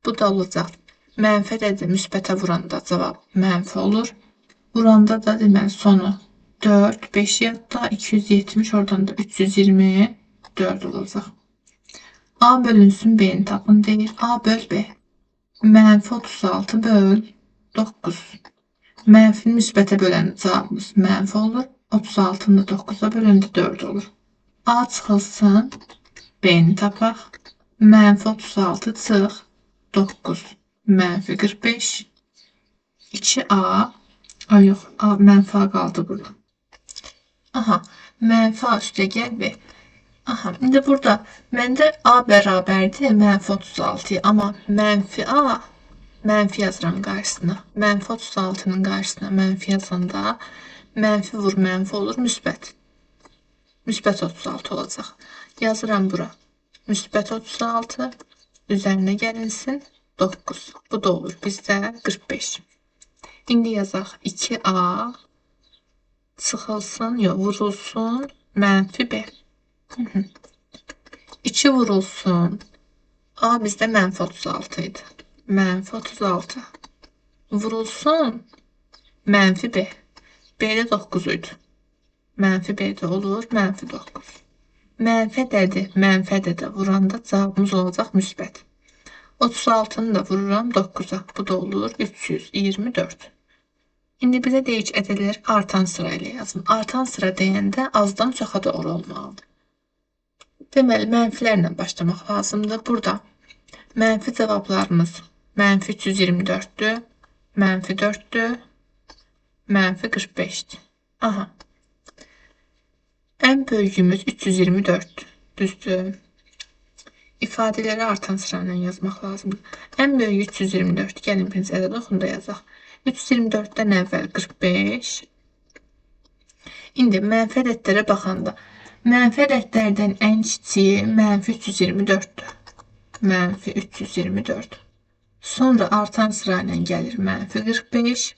Bu da olacaq. Mənfi ədədi müsbətə vuranda cavab mənfi olur. Vuranda da deməli sonu 4, 5 yadda 270, oradan da 324 olacaq. A bölünsün B-ni tapın deyir. A böl B. Mənfi 36 böl 9. Mənfini müsbətə böləndə cavabımız mənfi olur. 36'nı 9'a böləndə 4 olur. A çıxılsın. B-ni tapaq. Mənfi 36 çıx 9. Mənfi 45. 2A. Ay yox, A mənfi A qaldı burada. Aha, mənfi A üstə gəl B. Aha, indi burada məndə A bərabərdir mənfi 36, amma mənfi A mənfi yazıram qarşısına. Mənfi 36'nın qarşısına mənfi yazanda mənfi vur mənfi olur müsbət. Müsbət 36 olacaq. Yazıram bura. Müsbət 36 üzərinə gəlinsin 9. Bu da olur bizdə 45. İndi yazaq 2A çıxılsın, yox vurulsun mənfi B. 2 vurulsun. A bizdə mənfi 36 idi. Mənfi 36. Vurulsun mənfi B. B'də 9 idi. Mənfi B'də olur mənfi 9. Mənfi ədədə vuranda cavabımız olacaq müsbət. 36'nı da vururam 9'a. Bu da olur 324. İndi bizə deyir ki, ədədlər artan sıra ilə yazın. Artan sıra deyəndə azdan çoxa doğru olmalıdır. Deməli, mənfilərlə başlamaq lazımdır. Burada mənfi cavablarımız mənfi 324'dür, mənfi 4'dür, mənfi 45'dir. Aha. Ən böyüyümüz 324'dür. Düzdür. İfadeləri artan sırayla yazmaq lazımdır. Ən böyüyü 324. Gəlin birinci ədəd oxunda yazaq. 324'dən əvvəl 45. İndi mənfi ədədlərə baxanda mənfi ədədlərdən ən kiçiyi mənfi 324'dür. Mənfi 324. Sonra artan sırayla gəlir mənfi 45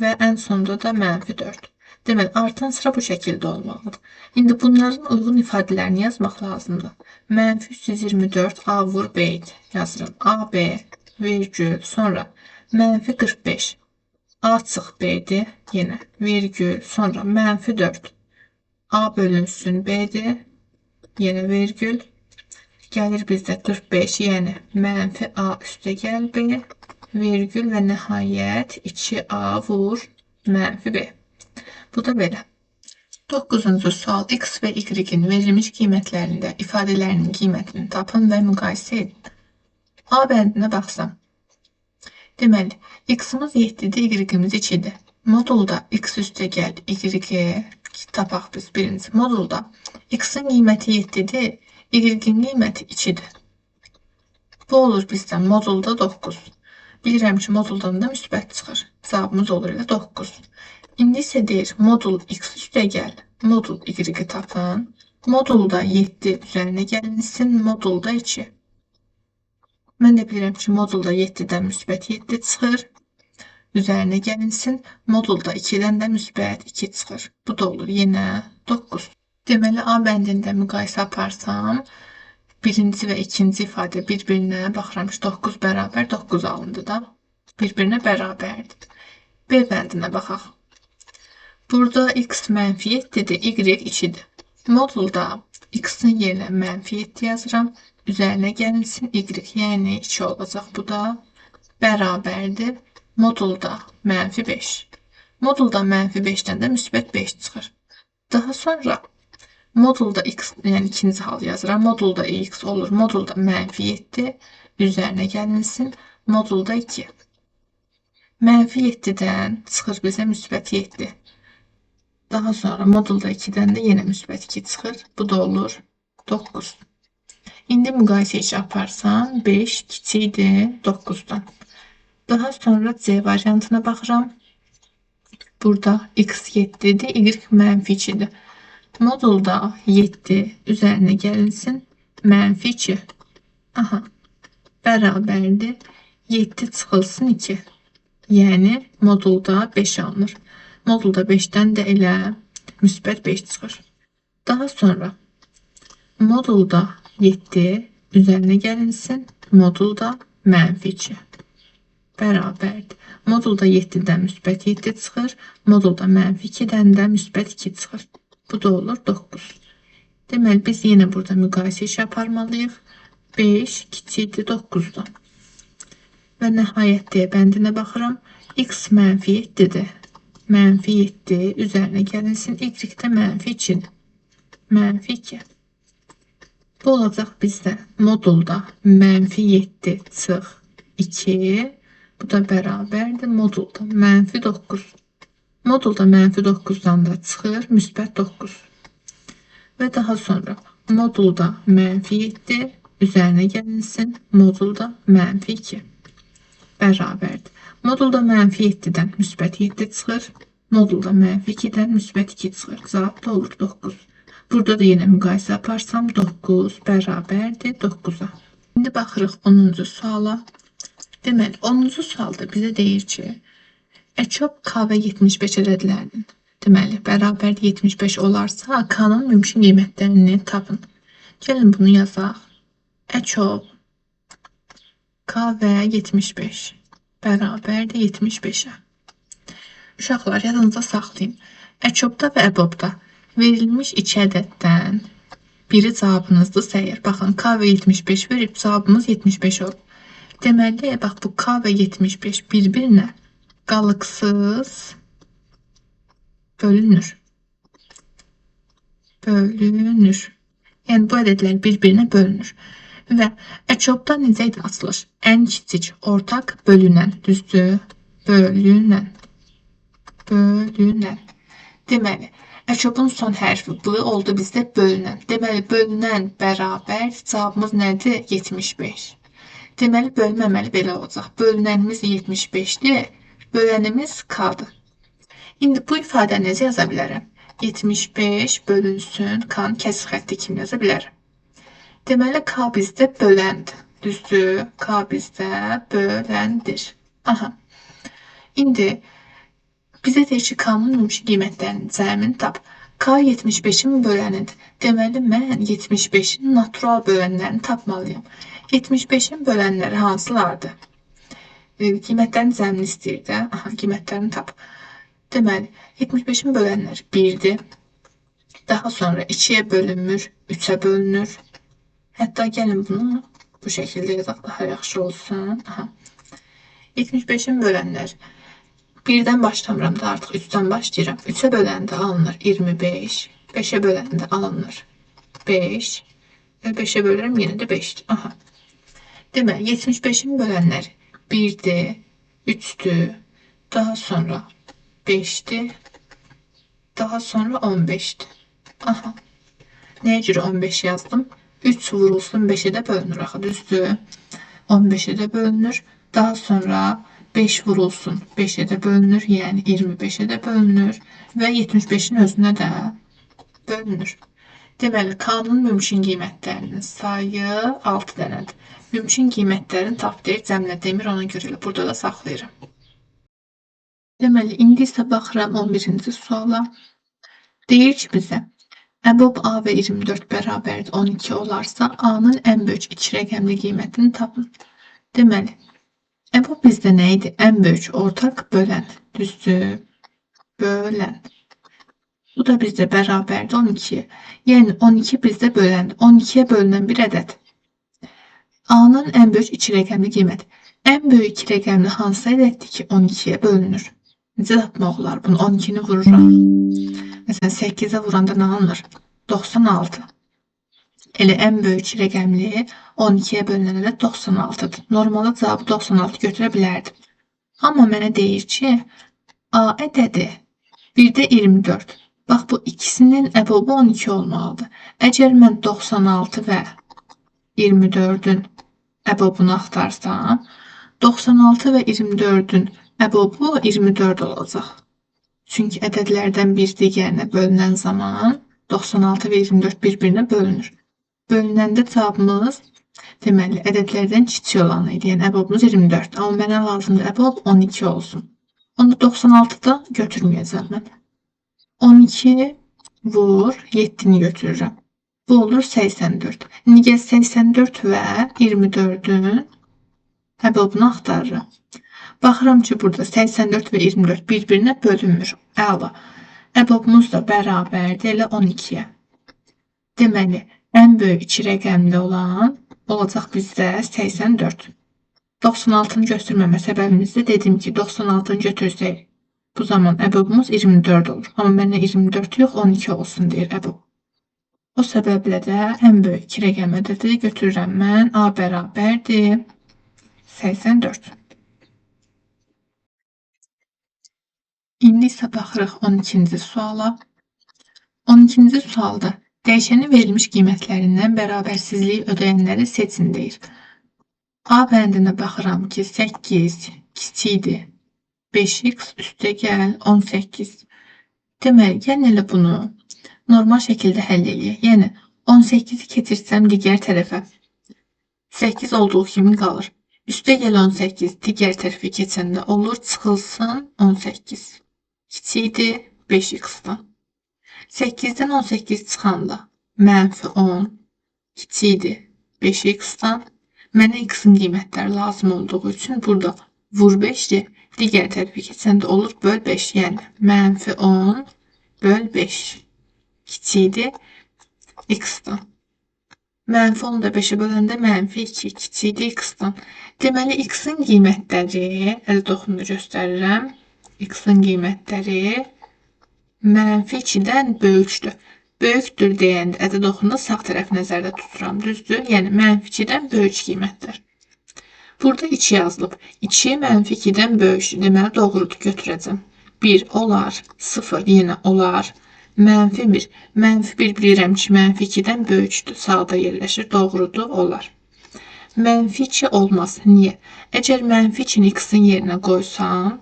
və ən sonunda da mənfi 4. Deməli, artan sıra bu şəkildə olmalıdır. İndi bunların uyğun ifadələrini yazmaq lazımdır. Mənfi 324 A vur B idi. Yazıram. A, B, virgül, sonra mənfi 45. A çıx B'dir. Yenə virgül, sonra mənfi 4. A bölünsün B'dir. Yenə virgül. Gəlir bizdə 45, yəni mənfi A üstə gəl B, virgül və nəhayət 2A vur mənfi B. Bu da belə. 9-cu sual. X və Y-in verilmiş qiymətlərində ifadələrinin qiymətini tapın və müqayisə edin. A bəndinə baxsam. Deməli, X-imiz 7-dir, Y-imiz 2-dir. Modulda X üstə gəl Y tapaq biz birinci. Modulda X-in qiyməti 7-dir. Y-in qiyməti 2'dir. Bu olur bizdən modulda 9. Bilirəm ki, moduldan da müsbət çıxır. Cavabımız olur elə 9. İndi isə deyir, modul X üstə gəl, modul Y tapın. Modulda 7 üzərinə gəlinsin, modulda 2. Mən də bilirəm ki, modulda 7-dən müsbət 7 çıxır. Üzərinə gəlinsin, modulda 2-dən də müsbət 2 çıxır. Bu da olur yenə 9. Deməli, A bəndində müqayisə aparsam, birinci və ikinci ifadə bir-birinə baxıram ki, 9 bərabər 9 alındı da. Bir-birinə bərabərdir. B bəndinə baxaq. Burada X mənfi 7'dir, Y 2'dir. Modulda X'in yerinə mənfi 7 yazıram. Üzərinə gəlinsin, Y yəni 2 olacaq. Bu da bərabərdir. Modulda mənfi 5. Modulda mənfi 5'dən də müsbət 5 çıxır. Daha sonra Modulda x, yəni ikinci hal yazıram. Modulda x olur. Modulda -7 üzərinə gəlinsin. Modulda 2. -7-dən çıxır bizə -7. Daha sonra modulda 2-dən də yenə -2 çıxır. Bu da olur 9. İndi müqayisə işi aparsam 5 kiçikdir 9-dan. Daha sonra C variantına baxıram. Burada x 7-dir, y -2-dir. Modulda 7 üzərinə gəlinsin. -2. Aha. Bərabərdir. 7 çıxılsın 2. Yəni modulda 5 alınır. Modulda 5-dən də elə müsbət 5 çıxır. Daha sonra modulda 7 üzərinə gəlinsin. Modulda -2. Bərabərdir. Modulda 7-dən müsbət 7 çıxır. Modulda -2-dən də müsbət 2 çıxır. Bu da olur 9. Deməli, biz yenə burada müqayisə işi aparmalıyıq. 5 kiçikdir 9-dan. Və nəhayət deyə bəndinə baxıram. X -7-dir. -7 üzərinə gəlinsin. Y də -2-dir. -2. Bu olacaq bizdə modulda -7 çıx 2. Bu da bərabərdir modulda -9. Modulda -9-dan da çıxır müsbət 9. Və daha sonra modulda -7 üzərinə gəlinsin. Modulda -2. Bərabərdir. Modulda -7-dən müsbət 7 çıxır. Modulda -2-dən müsbət 2 çıxır. Cavab da olur 9. Burada da yenə müqayisə aparsam 9 bərabərdir 9-a. İndi baxırıq 10-cu suala. Deməli, 10-cu sualda bizə deyir ki, əçab K və 75 ədədlərinin deməli, bərabərdir 75 olarsa, K-nın mümkün qiymətlərini tapın. Gəlin bunu yazaq. Əçab K və 75 bərabərdir 75-ə. Uşaqlar, yadınızda saxlayın. Əkobda və əbobda verilmiş 2 ədəddən biri cavabınızdır əgər. Baxın, K və 75 verib, cavabımız 75 olub. Deməli, bax bu K və 75 bir-birinə qalıqsız bölünür. Yəni, bu ədədlər bir-birinə bölünür. Və əkobda necə idi açılış? Ən kiçik ortaq bölünən, düzdür? Bölünən. Deməli, əkobun son hərfi B oldu bizdə bölünən. Deməli, bölünən bərabər cavabımız nədir? 75. Deməli, bölməməli belə olacaq. Bölünənimiz 75-dir, bölənimiz K-dır. İndi bu ifadə necə yaza bilərəm? 75 bölünsün, K-nı kəsik xətti kimi yaza bilərəm. Deməli, K bizdə böləndir. Düzdür? K bizdə böləndir. Aha. İndi bizə deyir ki, K-nın mümkün qiymətlərinin cəmini tap. K 75-in bölənidir. Deməli, mən 75-in natural bölənlərini tapmalıyım. 75-in bölənləri hansılardır? Qiymətlərin cəmini istəyir də. Aha, qiymətlərini tap. Deməli, 75-in bölənləri 1-dir. Daha sonra 2-yə bölünmür, 3-ə bölünür. Hətta gəlin bunu bu şəkildə yazaq, daha yaxşı olsun. Aha. 75-in bölənləri 1-dən başlamıram da artıq 3-dən başlayıram. 3-ə böləndə alınır 25, 5-ə böləndə alınır 5 və 5-ə bölürəm yenə də 5-dir. Aha. Deməli, 75-in bölənləri 1-dir, 3-dür, daha sonra 5-dir, daha sonra 15-dir. Aha. Nəyə görə 15 yazdım? 3 vurulsun 5-ə də bölünür axı, düzdür? 15-ə də bölünür. Daha sonra 5 vurulsun 5'e de bölünür. Yani 25'e de bölünür. Ve 75'in özüne de bölünür. Deməli, K-nın mümkün qiymətlərinin sayı 6 dənədir. Mümkün qiymətlərini tap deyir, cəmlə demir, ona görə elə burada da saxlayıram. Deməli, indi isə baxıram 11-ci suala. Deyir ki bizə, əbob A və 24 bərabərdir 12 olarsa, A-nın ən böyük 2 rəqəmli qiymətini tapın. Deməli, əbob bizdə nə idi? Ən böyük ortaq bölən, düzdür? Bölən. Bu da bizdə bərabərdir 12'ye. Yəni 12 bizdə böləndir. 12'ye bölünən bir ədəd. A-nın ən böyük 2 rəqəmli qiyməti. Ən böyük 2 rəqəmli hansı ədəddir ki 12'ye bölünür? Necə tapmaq olar bunu? 12'ni vururam. Məsələn 8'e vuranda nə alınır? 96. Elə ən böyük rəqəmli 12-yə bölünəndə 96-dır. Normalda cavabı 96 götürə bilərdim. Amma mənə deyir ki, A ədədi 1-də 24. Bax, bu ikisinin əbobu 12 olmalıdır. Əgər mən 96 və 24-ün əbobunu axtarsam, 96 və 24-ün əbobu 24 olacaq. Çünki ədədlərdən bir digərinə bölünən zaman 96 və 24 bir-birinə bölünür. Bölünəndə cavabımız deməli ədədlərdən kiçik olanı idi. Yəni əbobumuz 24. Amma mənə lazımdır əbob 12 olsun. Onu 96-da götürməyəcəm mən. 12 vur 7-ni götürürəm. Bu olur 84. İndi gəl 84 və 24-ün əbobunu axtarıram. Baxıram ki, burada 84 və 24 bir-birinə bölünmür. Əla. Əbobumuz da bərabərdir elə 12-yə. Deməli, ən böyük 2 rəqəmli olan olacaq bizdə 84. 96-nı götürməmə səbəbimiz də dedim ki, 96-nı götürsək, bu zaman əbobumuz 24 olur. Amma mənə 24 yox, 12 olsun deyir əbob. O səbəblə də ən böyük 2 rəqəm ədədi götürürəm mən. A bərabərdir 84. İndi isə baxırıq 12-ci suala. 12-ci sualda dəyişənin verilmiş qiymətlərindən bərabərsizliyi ödəyənləri seçin deyir. A bəndinə baxıram ki, 8 kiçikdir 5x üstə gəl 18. Deməli, yəni elə bunu normal şəkildə həll eləyək. Yəni 18-i keçirsəm digər tərəfə 8 olduğu kimi qalır. Üstə gəl 18 digər tərəfə keçəndə olur çıxılsın 18. Kiçikdir 5x-dan. 8-dən 18 çıxanda -10 kiçikdir 5x-dan. Mənə x-in qiymətləri lazım olduğu üçün burada vur 5-dir. Digər tərəfə keçəndə olur böl 5. Yəni -10 böl 5 kiçikdir x-dan. -10 da 5-ə böləndə -2 kiçikdir x-dan. Deməli, x-in qiymətləri, əl toxumunu göstərirəm. X-in qiymətləri -2-dən böyükdür. Böyükdür deyəndə ədəd oxunda sağ tərəf nəzərdə tuturam, düzdür? Yəni -2-dən böyük qiymətlər. Burada 2 yazılıb. 2 -2-dən böyükdür. Deməli, doğrudur, götürəcəm. 1 olar, 0 yenə olar. -1. -1 bilirəm ki, -2-dən böyükdür. Sağda yerləşir, doğrudur, olar. -2 olmaz. Niyə? Əgər -2-ni x-in yerinə qoysam,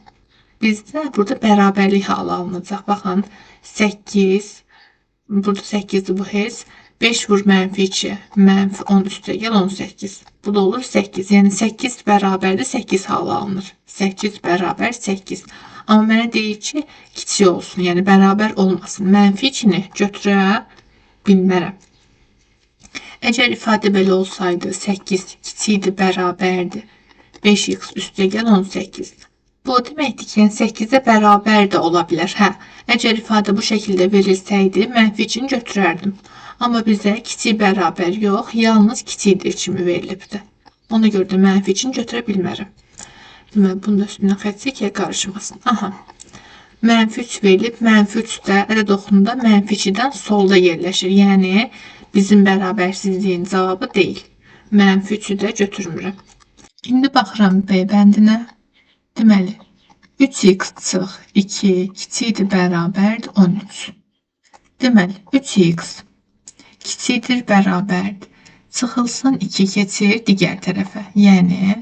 bizdə burada bərabərlik halı alınacaq. Baxın, 8, burada 8-dir bu heç. 5 vur -2, -10 üstə gəl 18. Bu da olur 8. Yəni 8 bərabərdir 8 halı alınır. 8 bərabər 8. Amma mənə deyir ki, kiçik olsun. Yəni bərabər olmasın. -2-ni götürə bilmərəm. Əgər ifadə belə olsaydı 8 kiçikdir, bərabərdir 5x üstə gəl 18. Bu deməkdir ki, 8-ə bərabər də ola bilər. Hə, əgər ifadə bu şəkildə verilsəydi, -2-ni götürərdim. Amma bizə kiçik bərabər yox, yalnız kiçikdir kimi verilibdir. Ona görə də -2-ni götürə bilmərəm. Deməli, bunu da üstündən xətt çəkək, qarışmasın. Aha. -3 verilib, -3 də ədəd oxunda -2-dən solda yerləşir. Yəni, bizim bərabərsizliyin cavabı deyil. -3-ü də götürmürəm. İndi baxıram B bəndinə. Deməli, 3x çıx 2 kiçikdir, bərabərdir 13. Deməli, 3x kiçikdir, bərabərdir. Çıxılsın 2 keçir digər tərəfə. Yəni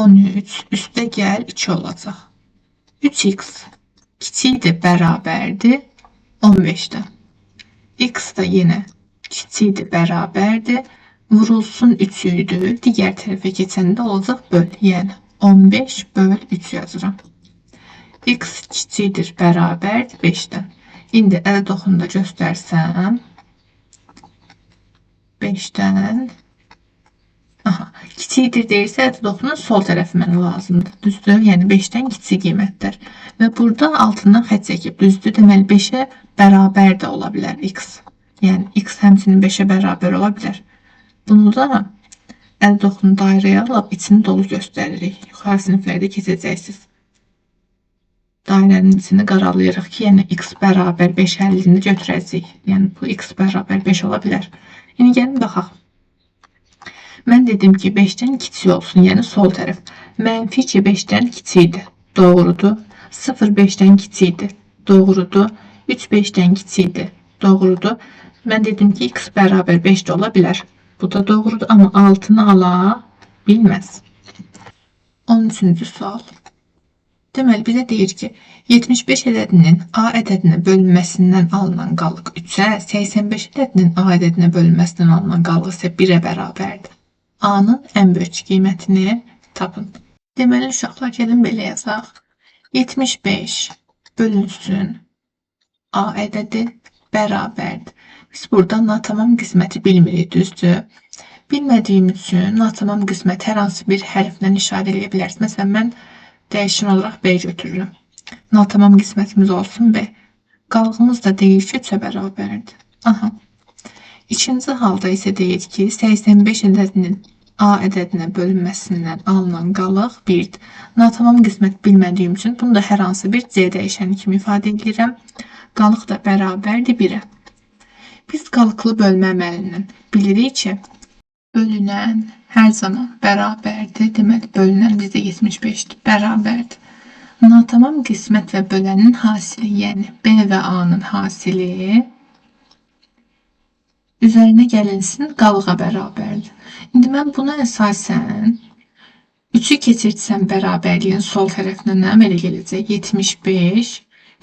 13 üstə gəl 2 olacaq. 3x kiçikdir, bərabərdir 15-dən. X da yenə kiçikdir, bərabərdir. Vurulsun 3 idi. Digər tərəfə keçəndə olacaq böl. Yəni 15 böl 3 yazıram. X kiçikdir, bərabərdir 5-dən. İndi əl toxumda göstərsəm 5-dən kiçikdir deyirsə ədəd oxunun sol tərəfi mənə lazımdır. Düzdür? Yəni 5-dən kiçik qiymətlər. Və burada altından xətt çəkib. Düzdür? Deməli 5-ə bərabər də ola bilər x. Yəni x həmçinin 5-ə bərabər ola bilər. Bunu da ədəd oxunu dairəyə alıb içini dolu göstəririk. Yuxarı siniflərdə keçəcəksiniz. dairənin içini qaralayırıq ki, yəni x bərabər 5 həllini götürəcəyik. Yəni bu x bərabər 5 ola bilər. İndi gəlin baxaq. Mən dedim ki, 5-dən kiçik olsun, yəni sol tərəf. Mənfi 2 5-dən kiçikdir. Doğrudur. 0 5-dən kiçikdir. Doğrudur. 3 5-dən kiçikdir. Doğrudur. Mən dedim ki, x bərabər 5 də ola bilər. Bu da doğrudur, amma 6-nı ala bilməz. 13-cü sual. Deməli, bizə deyir ki, 75 ədədinin A ədədinə bölünməsindən alınan qalıq 3-ə, 85 ədədinin A ədədinə bölünməsindən alınan qalıq isə 1-ə bərabərdir. A-nın ən böyük qiymətini tapın. Deməli, uşaqlar, gəlin belə yazaq. 75 bölünsün A ədədi bərabərdir. Biz burada natamam qisməti bilmirik, düzdür? Bilmədiyim üçün natamam qismət hər hansı bir hərflə işarə edə bilərsiniz. Məsələn, mən dəyişən olaraq B götürürüm. Natamam qismətimiz olsun B. Qalığımız da deyir ki, 3-ə bərabərdir. Aha. İkinci halda isə deyir ki, 85 ədədinin A ədədinə bölünməsindən alınan qalıq 1-dir. Natamam qismət bilmədiyim üçün bunu da hər hansı bir C dəyişəni kimi ifadə edirəm. Qalıq da bərabərdir 1-ə. Biz qalıqlı bölmə əməlindən bilirik ki, bölünən hər zaman bərabərdir. Deməli, bölünən bizdə 75-dir. Bərabərdir. Natamam qismət və bölənin hasili, yəni B və A-nın hasili üzərinə gəlinsin qalığa bərabərdir. İndi mən buna əsasən 3-ü keçirsəm bərabərliyin sol tərəfinə nə əmələ gələcək? 75.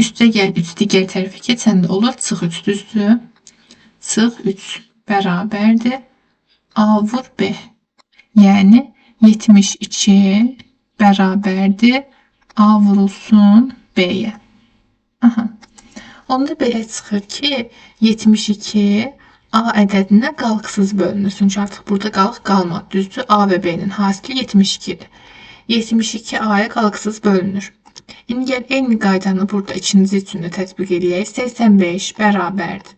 Üstə gəl 3 digər tərəfə keçəndə olur çıx 3, düzdür? Çıx 3 bərabərdir. A vur B. Yəni 72 bərabərdir A vurulsun B-yə. Aha. Onda belə çıxır ki, 72 A ədədinə qalıqsız bölünür. Çünki artıq burada qalıq qalmadı. Düzdür? A və B-nin hasili 72-dir. 72 A-ya qalıqsız bölünür. İndi gəl eyni qaydanı burada ikinci üçün də tətbiq edək. 85 bərabərdir.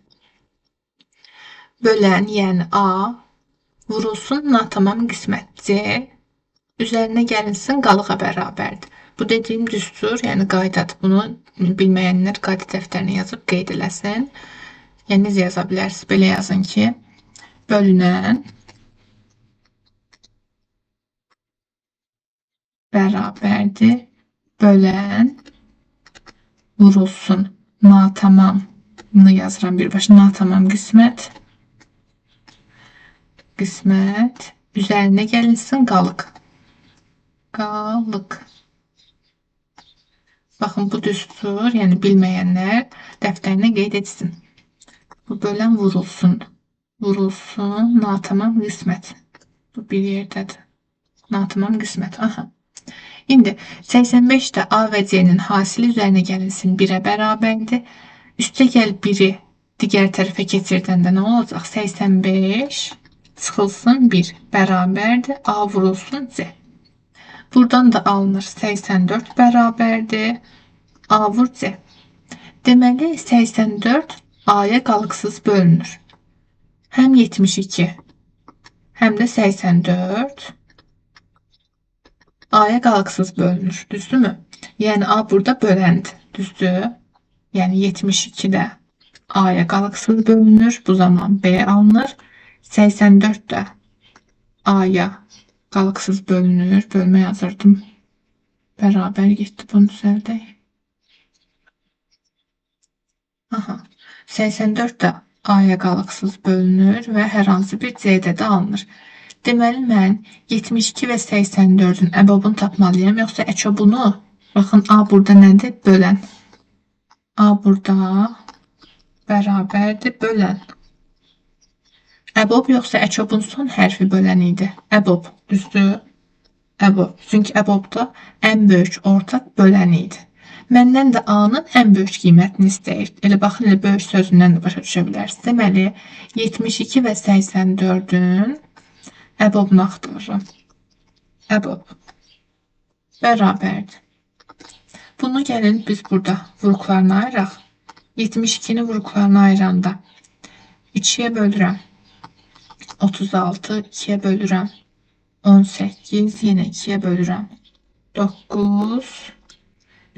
Bölən, yəni A vurulsun natamam qismət C, üzərinə gəlinsin qalığa bərabərdir. Bu dediyim düstur, yəni qaydadır. Bunu bilməyənlər qayda dəftərinə yazıb qeyd eləsin. Yəni necə yaza bilərsiniz? Belə yazın ki, bölünən bərabərdir. Bölən vurulsun natamamını yazıram birbaşa. Natamam qismət. Qismət üzərinə gəlinsin qalıq. Qalıq. Baxın, bu düstur, yəni bilməyənlər dəftərinə qeyd etsin. Bu bölən vurulsun. Vurulsun natamam qismət. Bu bir yerdədir. Natamam qismət. Aha. İndi 85-də A və C-nin hasili üzərinə gəlinsin 1-ə bərabərdir. Üstə gəl 1-i digər tərəfə keçirdəndə nə olacaq? 85 çıxılsın 1 bərabərdir. A vurulsun C. Buradan da alınır 84 bərabərdir. A vur C. Deməli 84 A-ya qalıqsız bölünür. Həm 72, həm də 84 A-ya qalıqsız bölünür. Düzdürmü? Yəni A burada böləndir. Düzdür? Yəni 72-də A-ya qalıqsız bölünür. Bu zaman B alınır. 84 də A-ya qalıqsız bölünür. Bölmə yazırdım. Bərabər getdi. Bunu düzəldək. Aha. 84 də A-ya qalıqsız bölünür və hər hansı bir C-də də alınır. Deməli, mən 72 və 84-ün əbobunu tapmalıyam, yoxsa əkobunu? Baxın, A burada nədir? Bölən. A burada bərabərdir, bölən. Əbob yoxsa əkobun son hərfi bölən idi. Əbob, düzdür? Əbob. Çünki əbobda ən böyük ortaq bölən idi. Məndən də A-nın ən böyük qiymətini istəyir. Elə baxın, elə böyük sözündən də başa düşə bilərsiniz. Deməli, 72 və 84-ün əbobunu axtarıram. Əbob bərabərdir. Bunu gəlin biz burada vuruqlarına ayıraq. 72-ni vuruqlarına ayıranda 2-yə bölürəm. 36, 2-yə bölürəm. 18, yenə 2-yə bölürəm. 9,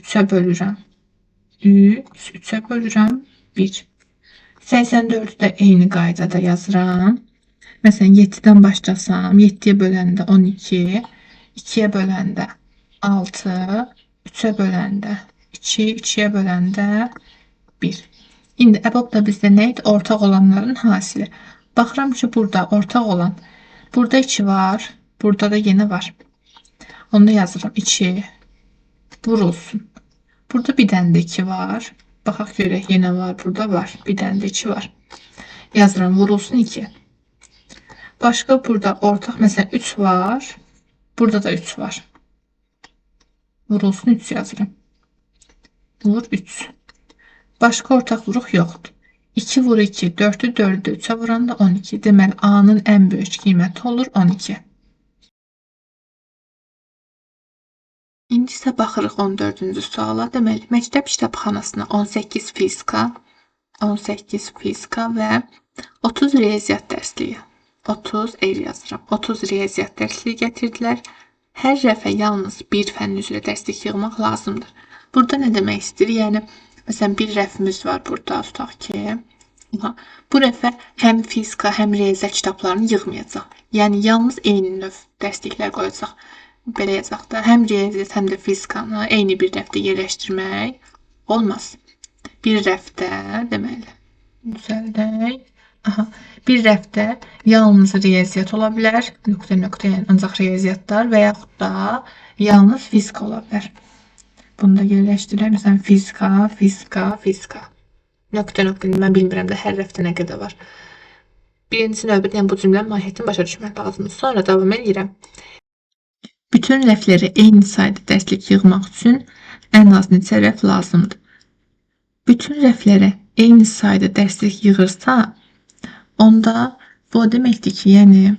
3'ə bölürəm 3, 3'ə bölürəm 1. 84'ü də eyni qaydada yazıram. Məsələn 7-dən başlasam, 7-yə böləndə 12, 2-yə böləndə 6, 3'ə böləndə 2, 2'yə böləndə 1. İndi əbab da bizdə nə idi? Ortaq olanların hasili. Baxıram ki, burada ortaq olan, burada 2 var, burada da yenə var. Onu da yazıram 2 vurulsun. Burada bir dənə də 2 var. Baxaq görək, yenə var, burada var. Bir dənə də 2 var. Yazıram vurulsun 2. Başqa burada ortaq məsələn 3 var. Burada da 3 var. Vurulsun 3 yazıram. Vur 3. Başqa ortaq vuruq yoxdur. 2 vur 2, 4'ü 4'ü 3'ə vuranda 12. Deməli A'nın ən böyük qiyməti olur 12. İndi isə baxırıq 14-cü suala. Deməli məktəb kitabxanasına 18 fizika, 18 fizika və 30 riyaziyyat dərsliyi. 30 yazıram. 30 riyaziyyat dərsliyi gətirdilər. Hər rəfə yalnız bir fənn üzrə dərslik yığmaq lazımdır. Burada nə demək istəyir? Yəni məsələn bir rəfimiz var burada, tutaq ki. Bu rəfə həm fizika, həm riyaziyyat kitablarını yığmayacaq. Yəni yalnız eyni növ dərsliklər qoyacaq. Belə yazaq da, həm riyaziyyat, həm də fizikanı eyni bir rəfdə yerləşdirmək olmaz. Bir rəfdə deməli, düzəldək. Bir rəfdə yalnız riyaziyyat ola bilər, nöqtə, yəni ancaq riyaziyyatlar və yaxud da yalnız fizika ola bilər. Bunu da yerləşdirək. Məsələn, fizika, fizika, fizika. Nöqtə, mən bilmirəm də hər rəfdə nə qədər var. Birinci növbədə, yəni bu cümlənin mahiyyətini başa düşmək lazımdır. Sonra davam edirəm. Bütün rəfləri eyni sayda dərslik yığmaq üçün ən az neçə rəf lazımdır? Bütün rəflərə eyni sayda dərslik yığırsa, onda bu deməkdir ki, yəni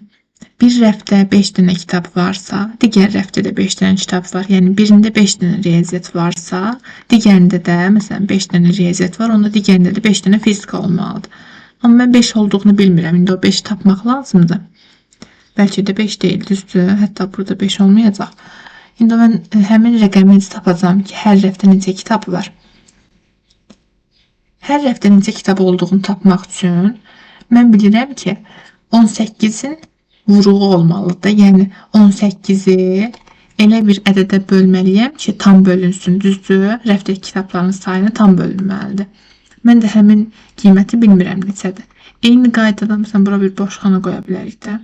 bir rəfdə 5 dənə kitab varsa, digər rəfdə də 5 dənə kitab var. Yəni birində 5 dənə riyaziyyat varsa, digərində də məsələn 5 dənə riyaziyyat var, onda digərində də 5 dənə fizika olmalıdır. Amma mən 5 olduğunu bilmirəm. İndi o 5'i tapmaq lazımdır. Bəlkə də 5 deyil, düzdür. Hətta burada 5 olmayacaq. İndi mən həmin rəqəmi tapacağam ki, hər rəfdə necə kitab var. Hər rəfdə necə kitab olduğunu tapmaq üçün mən bilirəm ki, 18'in vuruğu olmalıdır. Yəni 18'i elə bir ədədə bölməliyəm ki, tam bölünsün, düzdür. Rəfdəki kitabların sayını tam bölünməlidir. Mən də həmin qiyməti bilmirəm neçədir. Eyni qaydada məsələn bura bir boş xana qoya bilərik də.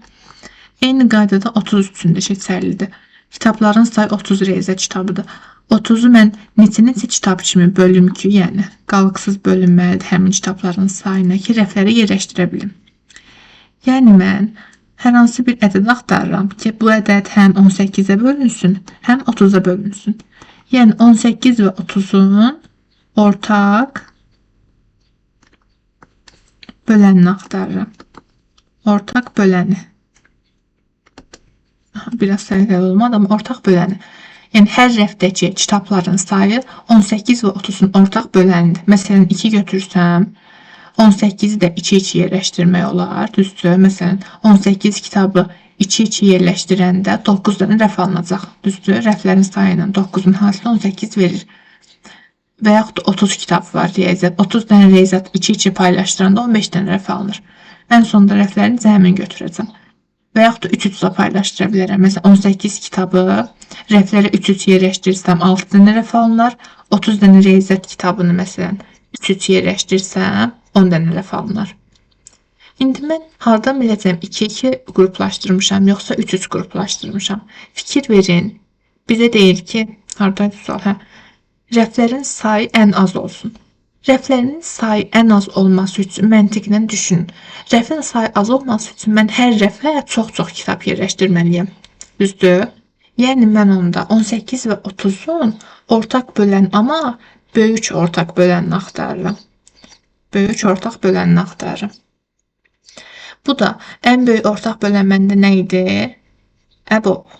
Eyni qaydada 30 üçün də keçərlidir. Kitabların sayı 30 riyaziyyat kitabıdır. 30'u mən neçə kitab kimi bölüm ki, yəni qalıqsız bölünməlidir həmin kitabların sayına ki, rəfləri yerləşdirə bilim. Yəni mən hər hansı bir ədəd axtarıram ki, bu ədəd həm 18'ə bölünsün, həm 30'a bölünsün. Yəni 18 və 30'un ortaq bölənini axtarıram. Ortaq böləni. Biraz səliqəli olmadı, amma ortaq böləni. Yəni hər rəfdəki kitabların sayı 18 və 30'un ortaq bölənidir. Məsələn 2 götürsəm, 18'i də 2-2 yerləşdirmək olar, düzdür. Məsələn 18 kitabı 2-2 yerləşdirəndə 9 dənə rəf alınacaq, düzdür. Rəflərin sayı ilə 9'un hasili 18 verir. Və yaxud da 30 kitab var riyaziyyat. 30 dənə riyaziyyat 2-2 paylaşdıranda 15 dənə rəf alınır. Ən sonunda rəflərini cəmin götürəcəm. Və yaxud da 3-3 paylaşdıra bilərəm. Məsələn 18 kitabı rəfləri 3-3 yerləşdirsəm 6 dənə rəf alınır. 30 dənə riyaziyyat kitabını məsələn 3-3 yerləşdirsəm 10 dənə rəf alınır. İndi mən hardan biləcəm 2-2 qruplaşdırmışam, yoxsa 3-3 qruplaşdırmışam? Fikir verin. Bizə deyir ki, hardaydı sual? Rəflərin sayı ən az olsun. Rəflərinin sayı ən az olması üçün məntiqlə düşünün. Rəfin sayı az olması üçün mən hər rəfə çox-çox kitab yerləşdirməliyəm. Düzdür? Yəni mən onda 18 və 30'un ortaq bölən, amma böyük ortaq bölənini axtarıram. Böyük ortaq bölənini axtarıram. Bu da ən böyük ortaq bölən məndə nə idi? Əbob.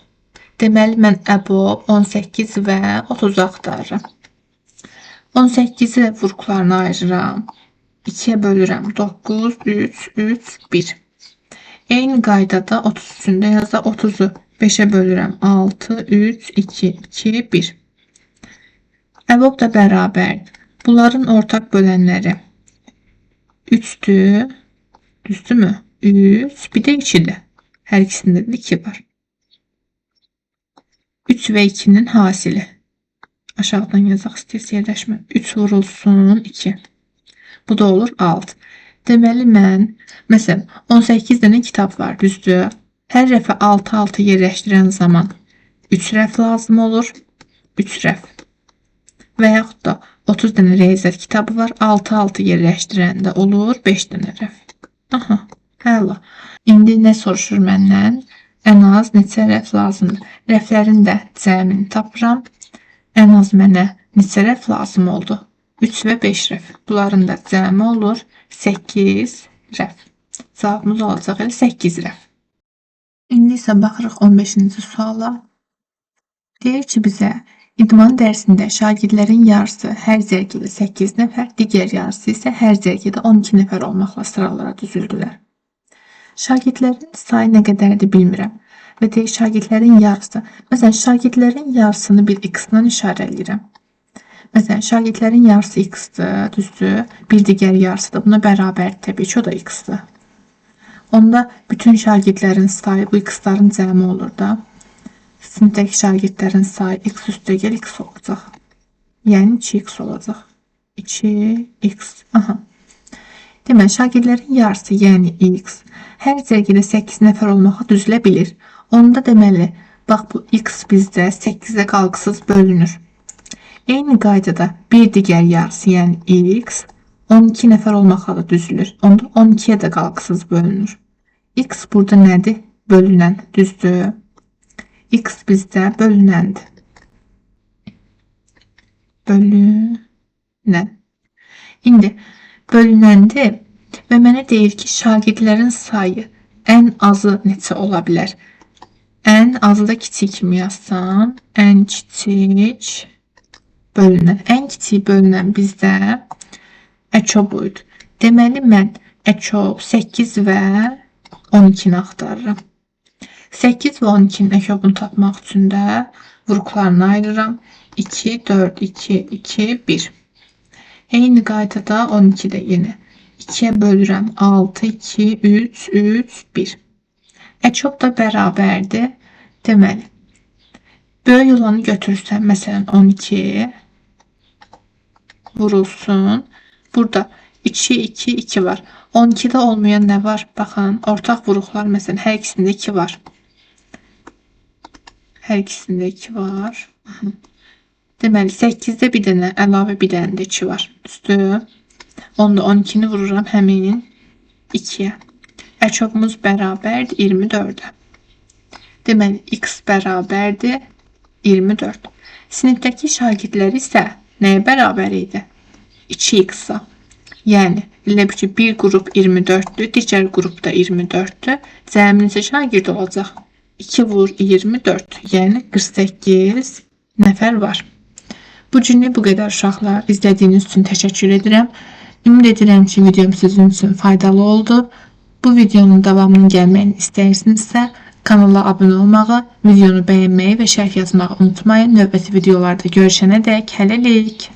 Deməli mən əbob 18 və 30'u axtarıram. 18'i vuruqlarına ayırıram. 2'ye bölürəm. 9, 3, 3, 1. Eyni qaydada 30 üçün də yazda 30'u 5'e bölürəm. 6, 3, 2, 2, 1. Əbob da bərabərdir. Bunların ortaq bölənləri 3'dür. Düzdürmü? 3, bir də 2'dir. Hər ikisində də 2 var. 3 və 2'nin hasili. Aşağıdan yazaq istəyirsə yerləşmə. 3 vurulsun 2. Bu da olur 6. Deməli mən, məsələn, 18 dənə kitab var, düzdür? Hər rəfə 6-6 yerləşdirən zaman 3 rəf lazım olur. 3 rəf. Və yaxud da 30 dənə riyaziyyat kitabı var, 6-6 yerləşdirəndə olur 5 dənə rəf. Aha, həlla. İndi nə soruşur məndən? Ən az neçə rəf lazımdır? Rəflərin də cəmini tapıram. Ən az mənə neçə rəf lazım oldu? 3 və 5 rəf. Bunların da cəmi olur 8 rəf. Cavabımız olacaq elə 8 rəf. İndi isə baxırıq 15-ci suala. Deyir ki, bizə idman dərsində şagirdlərin yarısı hər zərgədə 8 nəfər, digər yarısı isə hər zərgədə 12 nəfər olmaqla sıralara düzüldülər. Şagirdlərin sayı nə qədərdir bilmirəm. Və deyir şagirdlərin yarısı. Məsələn, şagirdlərin yarısını bir x-dan işarələyirəm. Məsələn, şagirdlərin yarısı x-dır, düzdür. Bir digər yarısı da buna bərabərdir. Təbii ki, o da x-dır. Onda bütün şagirdlərin sayı bu x-ların cəmi olur da. Sinifdəki şagirdlərin sayı x üstə gəl x olacaq. Yəni 2x olacaq. 2x. Aha. Deməli, şagirdlərin yarısı, yəni x, hər zərgədə 8 nəfər olmağa düzülə bilir. Onda deməli, bax bu x bizdə 8-ə qalqısız bölünür. Eyni qaydada bir digər yarısı, yəni x, 12 nəfər olmaqla da düzülür. Onda 12'ye də qalqısız bölünür. X burada nədir? Bölünən, düzdür. X bizdə bölünəndir. Bölünən. İndi bölünəndir və mənə deyir ki, şagirdlərin sayı ən azı neçə ola bilər? Ən azı da kiçik kimi yazsam, ən kiçik bölünən. Ən kiçik bölünən bizdə əkobuydu. Deməli, mən əkob 8 və 12'ni axtarıram. 8 və 12'nin əkobunu tapmaq üçün də vuruqlarını ayırıram. 2, 4, 2, 2, 1. Eyni qaydada 12'də yenə 2'yə bölürəm. 6, 2, 3, 3, 1. Əkob da bərabərdir. Deməli, böyük olanı götürsəm, məsələn 12 vurulsun. Burada 2, 2, 2 var. 12'də olmayan nə var? Baxın, ortaq vuruqlar, məsələn, hər ikisində 2 var. Hər ikisində 2 var. Deməli, 8'də bir dənə əlavə bir dənə də 2 var. Düzdür. Onda 12'ni vururam həmin 2'yə. Əkobumuz bərabərdir 24'ə. Deməli, x bərabərdir 24. Sinifdəki şagirdlər isə nəyə bərabər idi? 2x-a. Yəni, elə bir ki, bir qrup 24'dür, digər qrup da 24'dür. Cəmi neçə şagird olacaq? 2 vur 24, yəni 48 nəfər var. Bu cümlə bu qədər uşaqlar. İzlədiyiniz üçün təşəkkür edirəm. Ümid edirəm ki, videom sizin üçün faydalı oldu. Bu videonun davamının gəlməyini istəyirsinizsə, kanala abunə olmağı, videonu bəyənməyi və şərh yazmağı unutmayın. Növbəti videolarda görüşənədək hələlik.